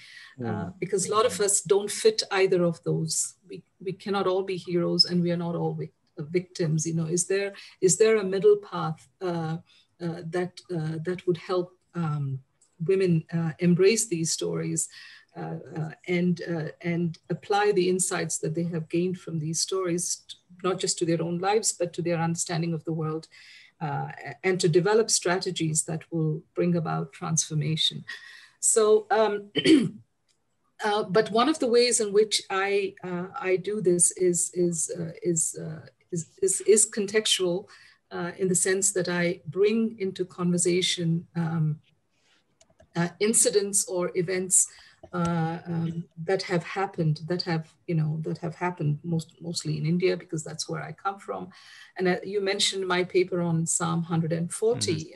because a lot of us don't fit either of those. We cannot all be heroes, and we are not all victims. You know, is there a middle path that would help women embrace these stories and apply the insights that they have gained from these stories, not just to their own lives, but to their understanding of the world, and to develop strategies that will bring about transformation. So, but one of the ways in which I do this is contextual, in the sense that I bring into conversation incidents or events that have happened, that have happened mostly in India, because that's where I come from. And you mentioned my paper on Psalm 140.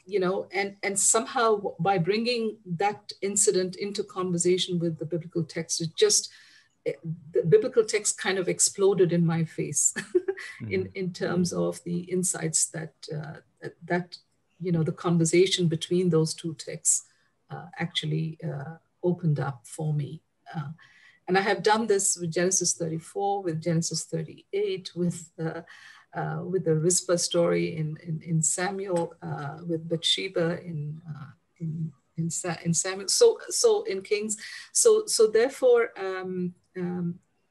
You know, and somehow by bringing that incident into conversation with the biblical text, the biblical text kind of exploded in my face in terms of the insights that you know, the conversation between those two texts actually opened up for me. And I have done this with Genesis 34, with Genesis 38, with the Rizpah story in Samuel, with Bathsheba in Samuel, so in Kings. So therefore,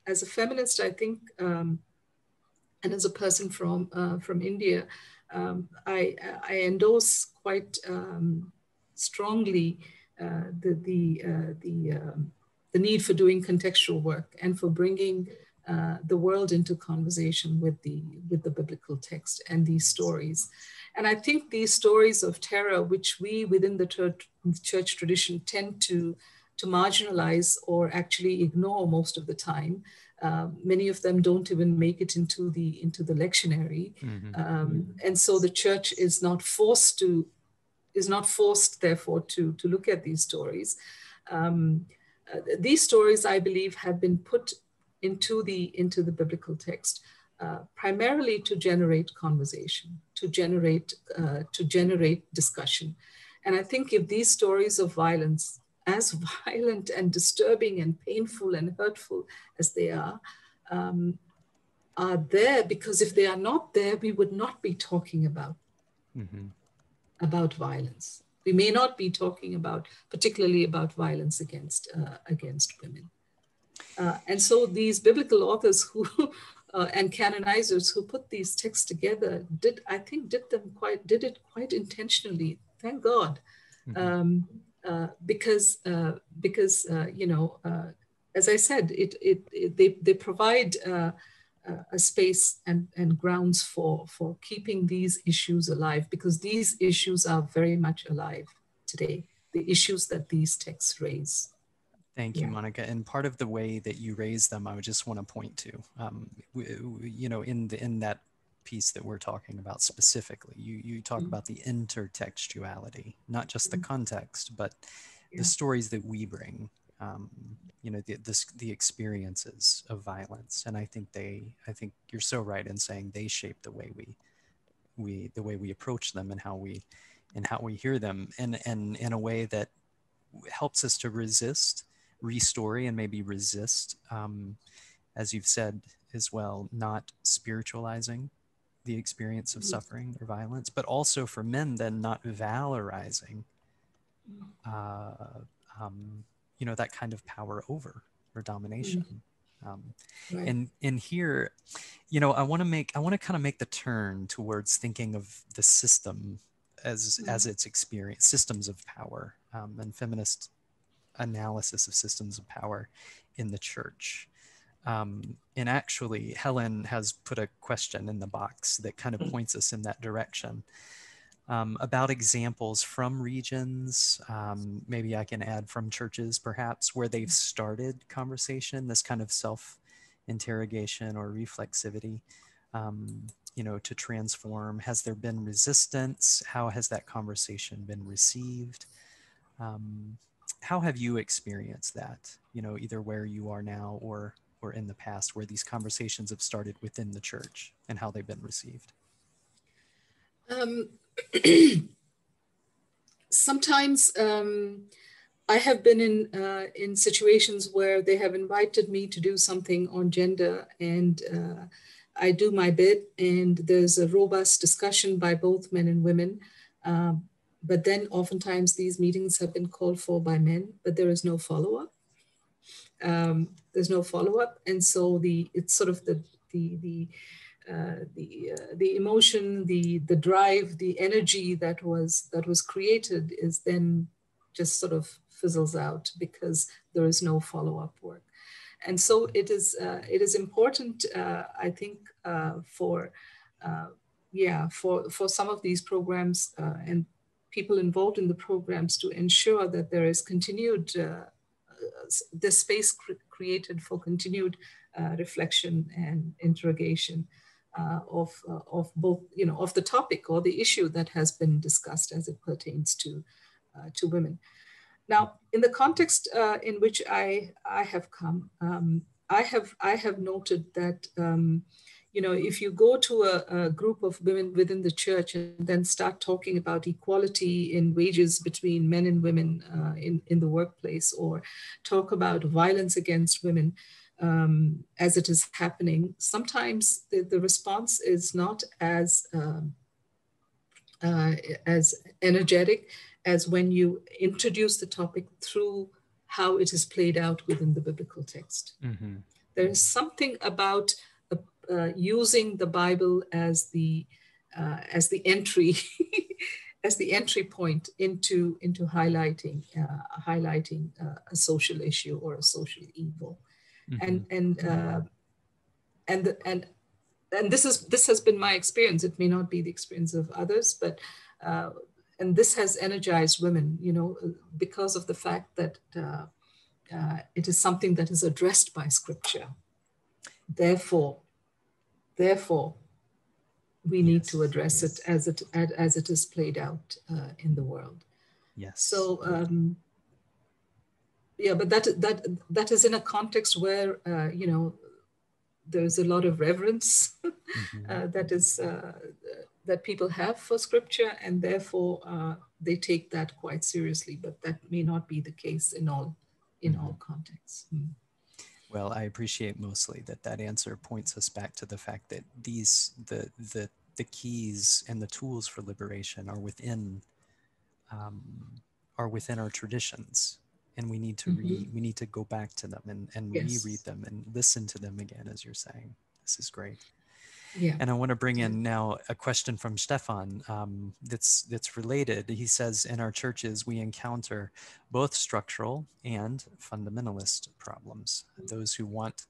as a feminist, I think, and as a person from India, I endorse quite strongly the need for doing contextual work and for bringing the world into conversation with the biblical text and these stories. And I think these stories of terror, which we within the church tradition tend to marginalize or actually ignore most of the time, many of them don't even make it into the lectionary. And so the church is not forced, therefore, to look at these stories. These stories, I believe, have been put into the biblical text primarily to generate conversation, to generate discussion. And I think if these stories of violence, as violent and disturbing and painful and hurtful as they are there, because if they are not there, we would not be talking about violence. We may not be talking particularly about violence against women. And so these biblical authors who and canonizers who put these texts together did it quite intentionally. Thank God, because you know, as I said, they provide a space and grounds for keeping these issues alive, because these issues are very much alive today. The issues that these texts raise. Thank you, Monica. And part of the way that you raise them, I would just want to point to, you know, in that piece that we're talking about specifically, you talk about the intertextuality, not just the context, but the stories that we bring, you know, the experiences of violence. And I think you're so right in saying they shape the way we approach them and how we hear them, and in a way that helps us to restory and maybe resist, as you've said as well, not spiritualizing the experience of suffering or violence, but also for men then not valorizing, you know, that kind of power over or domination. And here, you know, I want to kind of make the turn towards thinking of the system as its experience, systems of power, and feminist analysis of systems of power in the church. And actually, Helen has put a question in the box that kind of points us in that direction, about examples from regions, maybe I can add from churches perhaps, where they've started conversation, this kind of self-interrogation or reflexivity, you know, to transform. Has there been resistance? How has that conversation been received? How have you experienced that, you know, either where you are now or in the past, where these conversations have started within the church and how they've been received? sometimes I have been in situations where they have invited me to do something on gender, and I do my bit, and there's a robust discussion by both men and women. But then oftentimes these meetings have been called for by men, but there is no follow-up. There's no follow-up, and so it's sort of the emotion, the drive, the energy that was created is then just sort of fizzles out because there is no follow-up work. And so it is important, I think, for some of these programs and people involved in the programs to ensure that there is continued the space created for continued reflection and interrogation of both, of the topic or the issue that has been discussed as it pertains to women. Now, in the context in which I have come, I have noted that if you go to a group of women within the church and then start talking about equality in wages between men and women in the workplace, or talk about violence against women as it is happening, sometimes the response is not as energetic as when you introduce the topic through how it is played out within the biblical text. Mm-hmm. There is something about using the Bible as the entry as the entry point into highlighting a social issue or a social evil. Mm-hmm. And this has been my experience. It may not be the experience of others, but and this has energized women, because of the fact that it is something that is addressed by Scripture. Therefore, we need to address it as it is played out in the world. Yes. So but that is in a context where there's a lot of reverence mm-hmm. That people have for Scripture, and therefore they take that quite seriously. But that may not be the case in all contexts. Mm. Well, I appreciate mostly that answer points us back to the fact that the keys and the tools for liberation are within our traditions, and we need to mm-hmm. we need to go back to them and yes. reread them and listen to them again, as you're saying. This is great. Yeah. And I want to bring in now a question from Stefan that's related. He says, in our churches, we encounter both structural and fundamentalist problems. Those who want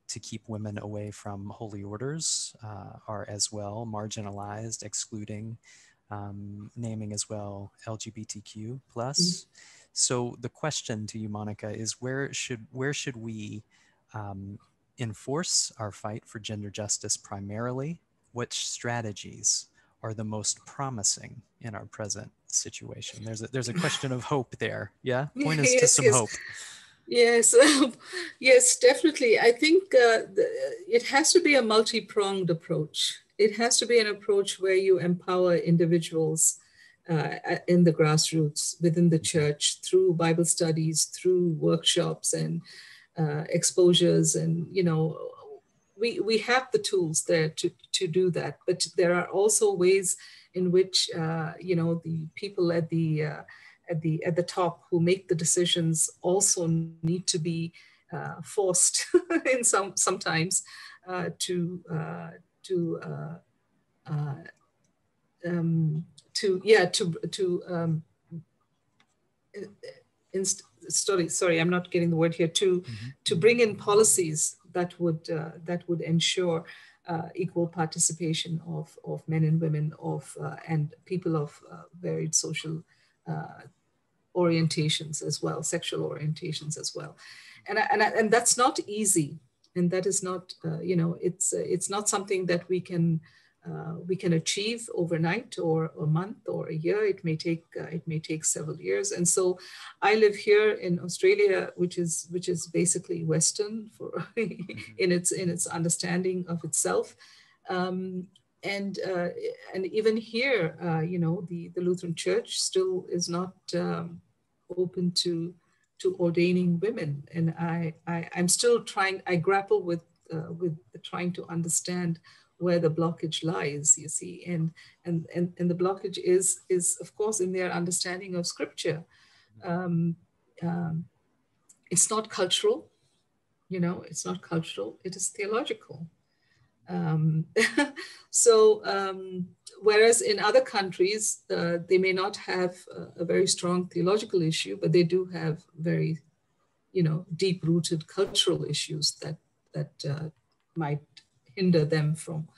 to keep women away from holy orders are as well marginalized, excluding, naming as well LGBTQ+. Mm-hmm. So the question to you, Monica, is where should we enforce our fight for gender justice primarily? Which strategies are the most promising in our present situation? There's a question of hope there. Yeah, point us to some hope. Yes, yes, definitely. I think it has to be a multi-pronged approach. It has to be an approach where you empower individuals in the grassroots within the church through Bible studies, through workshops and exposures, and we have the tools there to do that. But there are also ways in which the people at the top who make the decisions also need to be forced in sometimes sorry, I'm not getting the word here, to bring in policies that would ensure equal participation of men and women and people of varied social orientations as well, sexual orientations as well. And that's not easy. And that is not, it's not something that we can achieve overnight or a month or a year. It may take several years. And so I live here in Australia, which is basically Western in its understanding of itself. And even here, the Lutheran Church still is not open to ordaining women, and I'm still trying. I grapple with trying to understand where the blockage lies. You see, and the blockage is of course in their understanding of Scripture. It's not cultural, it's not cultural. It is theological. Whereas in other countries, they may not have a very strong theological issue, but they do have very, deep-rooted cultural issues that might hinder them from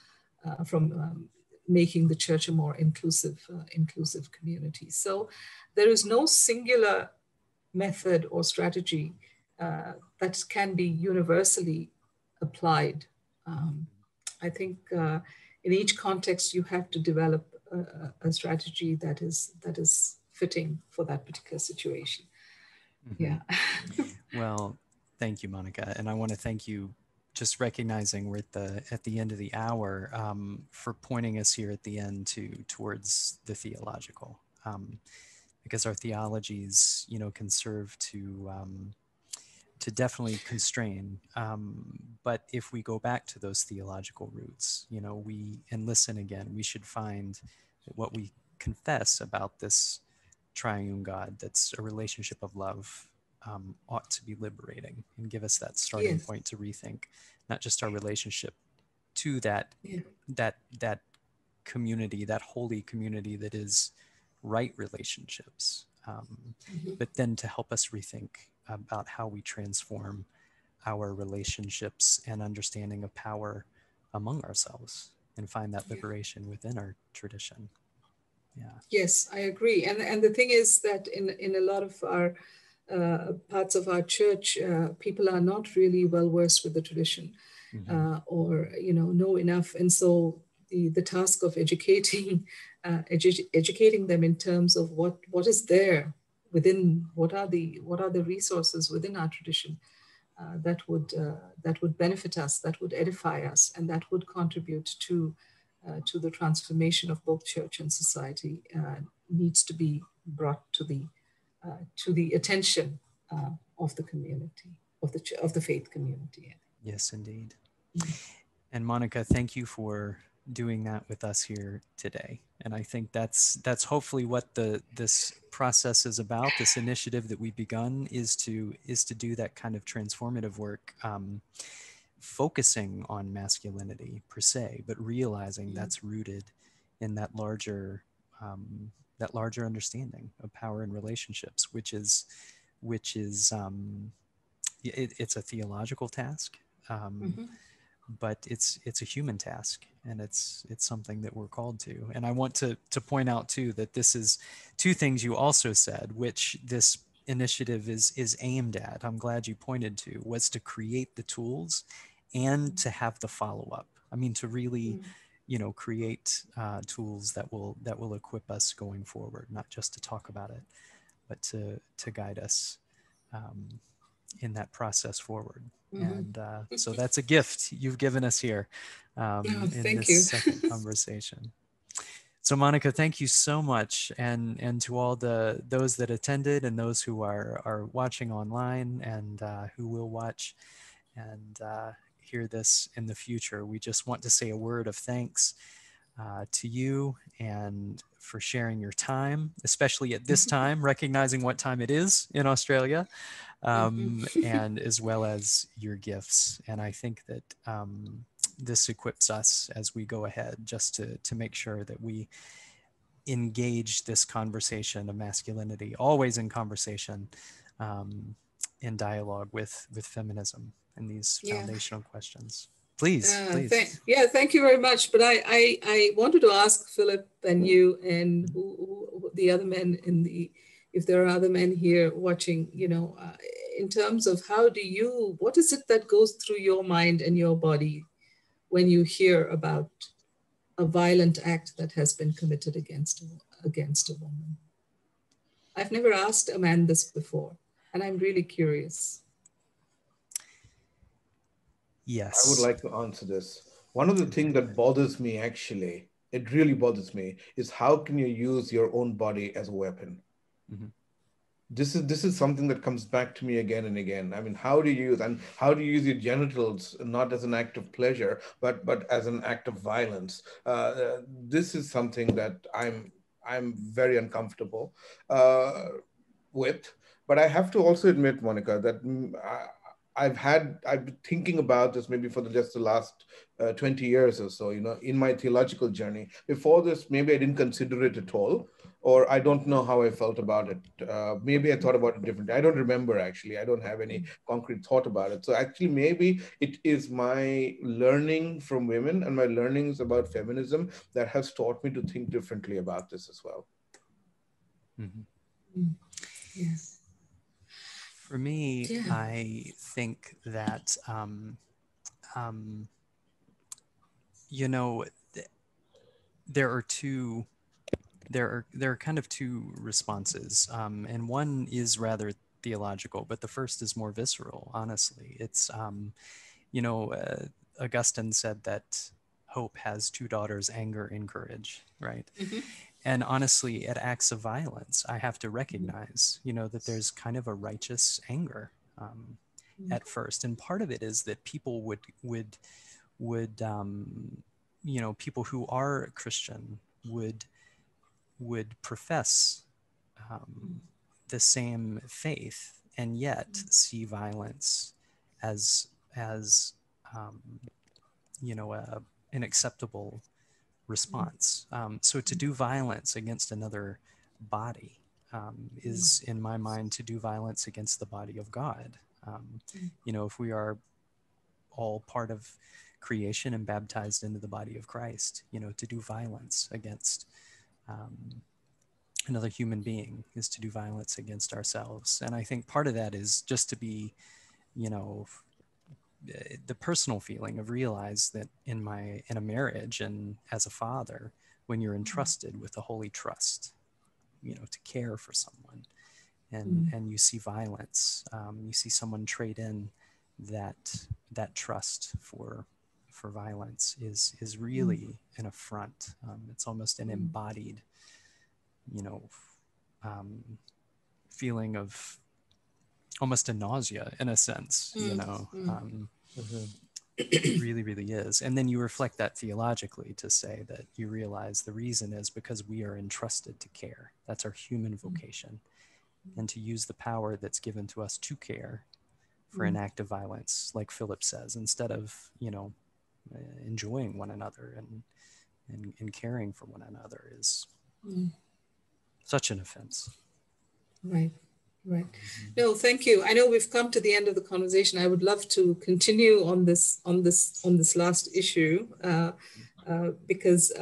making the church a more inclusive community. So there is no singular method or strategy that can be universally applied. I think in each context, you have to develop a strategy that is fitting for that particular situation. Mm-hmm. Yeah. Well, thank you, Monica. And I want to thank you, just recognizing we're at the end of the hour, for pointing us here at the end towards the theological, because our theologies, can serve to definitely constrain. But if we go back to those theological roots, and listen again, we should find that what we confess about this triune God, that's a relationship of love, ought to be liberating and give us that starting point to rethink not just our relationship to that community, that holy community that is right relationships, but then to help us rethink about how we transform our relationships and understanding of power among ourselves and find that liberation within our tradition. Yeah. Yes, I agree. And the thing is that in a lot of our parts of our church, people are not really well versed with the tradition, or know enough. And so the task of educating them in terms of what is there within, what are the resources within our tradition that would benefit us, that would edify us, and that would contribute to the transformation of both church and society, needs to be brought to the attention of the community, of the faith community. Yes, indeed. And Monica, thank you for doing that with us here today. And I think that's hopefully what this process is about. This initiative that we've begun is to do that kind of transformative work, focusing on masculinity per se, but realizing that's rooted in that larger understanding of power and relationships, which is it's a theological task, but it's a human task, and it's something that we're called to. And I want to point out too that this is two things you also said, which this initiative is aimed at. I'm glad you pointed to, was to create the tools and to have the follow-up. I mean, to really create tools that will equip us going forward, not just to talk about it, but to guide us in that process forward. And so that's a gift you've given us here in this second conversation. So Monica, thank you so much, and to all those that attended and those who are watching online and who will watch and hear this in the future. We just want to say a word of thanks to you and for sharing your time, especially at this time, recognizing what time it is in Australia, and as well as your gifts. And I think that this equips us as we go ahead, just to make sure that we engage this conversation of masculinity, always in conversation, in dialogue with feminism and these foundational questions. Please. Thank you very much. But I wanted to ask Philip and you and who the other men if there are other men here watching, in terms of what is it that goes through your mind and your body when you hear about a violent act that has been committed against a woman? I've never asked a man this before, and I'm really curious. Yes. I would like to answer this. One of the things that bothers me, actually, it really bothers me, is how can you use your own body as a weapon? Mhm. This is something that comes back to me again and again. I mean, how do you use your genitals not as an act of pleasure, but as an act of violence? This is something that I'm very uncomfortable uh, with. But I have to also admit, Monica, that I've been thinking about this maybe for just the last 20 years or so, in my theological journey. Before this, maybe I didn't consider it at all, or I don't know how I felt about it. Maybe I thought about it differently. I don't remember, actually. I don't have any concrete thought about it. So actually, maybe it is my learning from women and my learnings about feminism that has taught me to think differently about this as well. Mhm. Yes. For me, Yeah. I think that, um, you know, there are two, there are kind of two responses, and one is rather theological, but the first is more visceral. Honestly, it's you know, Augustine said that hope has two daughters, anger and courage, right? Mm-hmm. And honestly, at acts of violence, I have to recognize, that there's kind of a righteous anger at first, and part of it is that people would people who are Christian would profess the same faith and yet see violence as um, an acceptable response. So to do violence against another body is, in my mind, to do violence against the body of God. If we are all part of creation and baptized into the body of Christ, to do violence against another human being is to do violence against ourselves. And I think part of that is just to be, you know, the personal feeling of realize that in a marriage and as a father, when you're entrusted with a holy trust, to care for someone, and you see violence, you see someone trade in that trust for violence is really an affront. It's almost an embodied, you know, um, feeling of almost a nausea in a sense, Mhm. It really, really is. And then you reflect that theologically to say that you realize the reason is because we are entrusted to care. That's our human vocation. And to use the power that's given to us to care for an act of violence, like Philip says, instead of, enjoying one another and caring for one another is such an offense. Right. Right. No, thank you. I know we've come to the end of the conversation. I would love to continue on this last issue because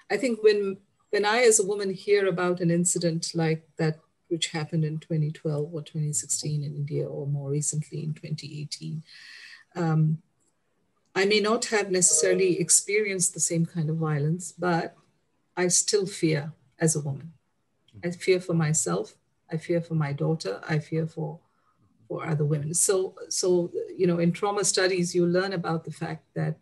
I think when I, as a woman, hear about an incident like that, which happened in 2012 or 2016 in India, or more recently in 2018, I may not have necessarily experienced the same kind of violence, but I still fear as a woman. I fear for myself. I fear for my daughter. I fear for other women. So in trauma studies, you learn about the fact that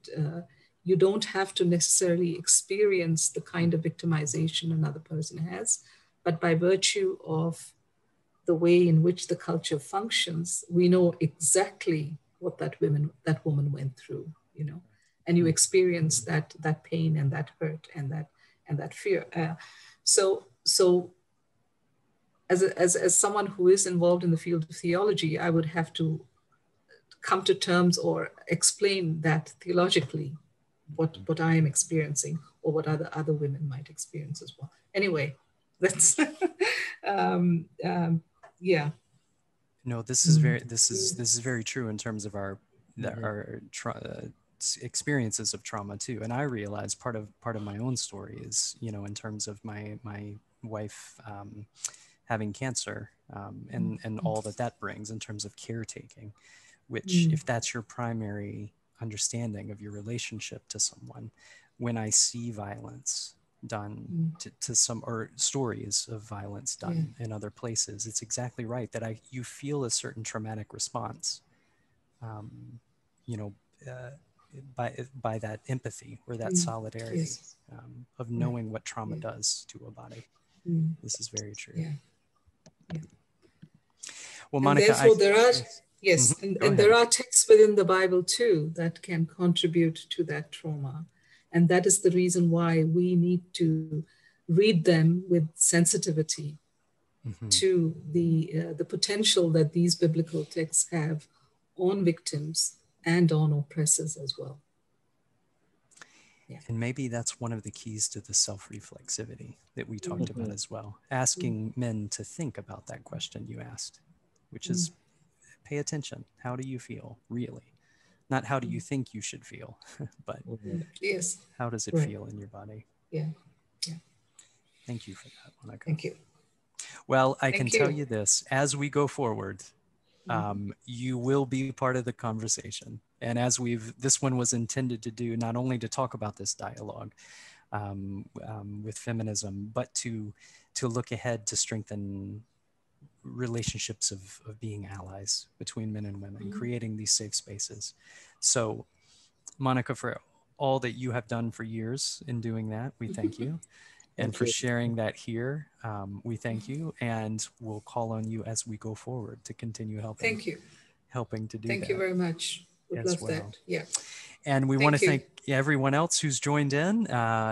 you don't have to necessarily experience the kind of victimization another person has, but by virtue of the way in which the culture functions, we know exactly what that woman went through, and you experience that pain and that hurt and that fear. So as someone who is involved in the field of theology, I would have to come to terms or explain that theologically, what I am experiencing or what other women might experience as well. Anyway, that's yeah. No, this is very true in terms of our experiences of trauma too. And I realize part of my own story is, in terms of my wife having cancer, and all that brings in terms of caretaking, which, if that's your primary understanding of your relationship to someone, when I see violence done to some, or stories of violence done in other places, it's exactly right that you feel a certain traumatic response, um, you know by that empathy or that solidarity Yes. of knowing what trauma does to a body. This is very true. Yeah. Yeah. Well, And Monica, therefore there are, yes, Go and ahead. there are texts within the Bible too that can contribute to that trauma. And that is the reason why we need to read them with sensitivity to the potential that these biblical texts have on victims and on oppressors as well. Yeah. And maybe that's one of the keys to the self-reflexivity that we talked about as well. Asking men to think about that question you asked, which is pay attention. How do you feel, really? Not how do you think you should feel, but Yes. how does it feel in your body? Yeah. Yeah. Thank you for that, Monica. Thank you. Well, I can tell you this, as we go forward, you will be part of the conversation. And as this one was intended to do, not only to talk about this dialogue with feminism, but to look ahead to strengthen relationships of being allies between men and women, creating these safe spaces. So, Monica, for all that you have done for years in doing that, we thank you. And for sharing that here, we thank you, and we'll call on you as we go forward to continue helping. Thank you. Helping to do that. Thank you very much. Would love that. Yeah. And we want to thank everyone else who's joined in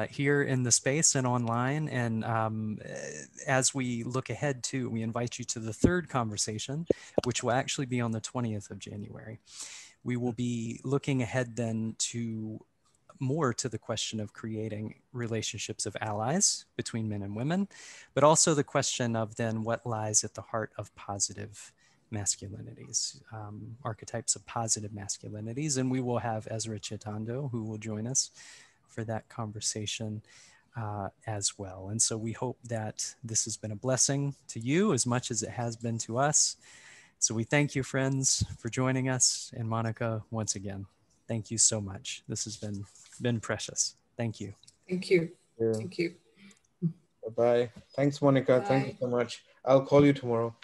here in the space and online. And as we look ahead to, we invite you to the third conversation, which will actually be on the 20th of January. We will be looking ahead then to more to the question of creating relationships of allies between men and women, but also the question of then what lies at the heart of positive masculinities, archetypes of positive masculinities. And we will have Ezra Chitando, who will join us for that conversation as well. And so we hope that this has been a blessing to you as much as it has been to us. So we thank you, friends, for joining us. And Monica, once again, thank you so much. This has been precious. Thank you. Thank you. Thank you. Bye-bye. Thanks, Monica. Bye. Thank you so much. I'll call you tomorrow.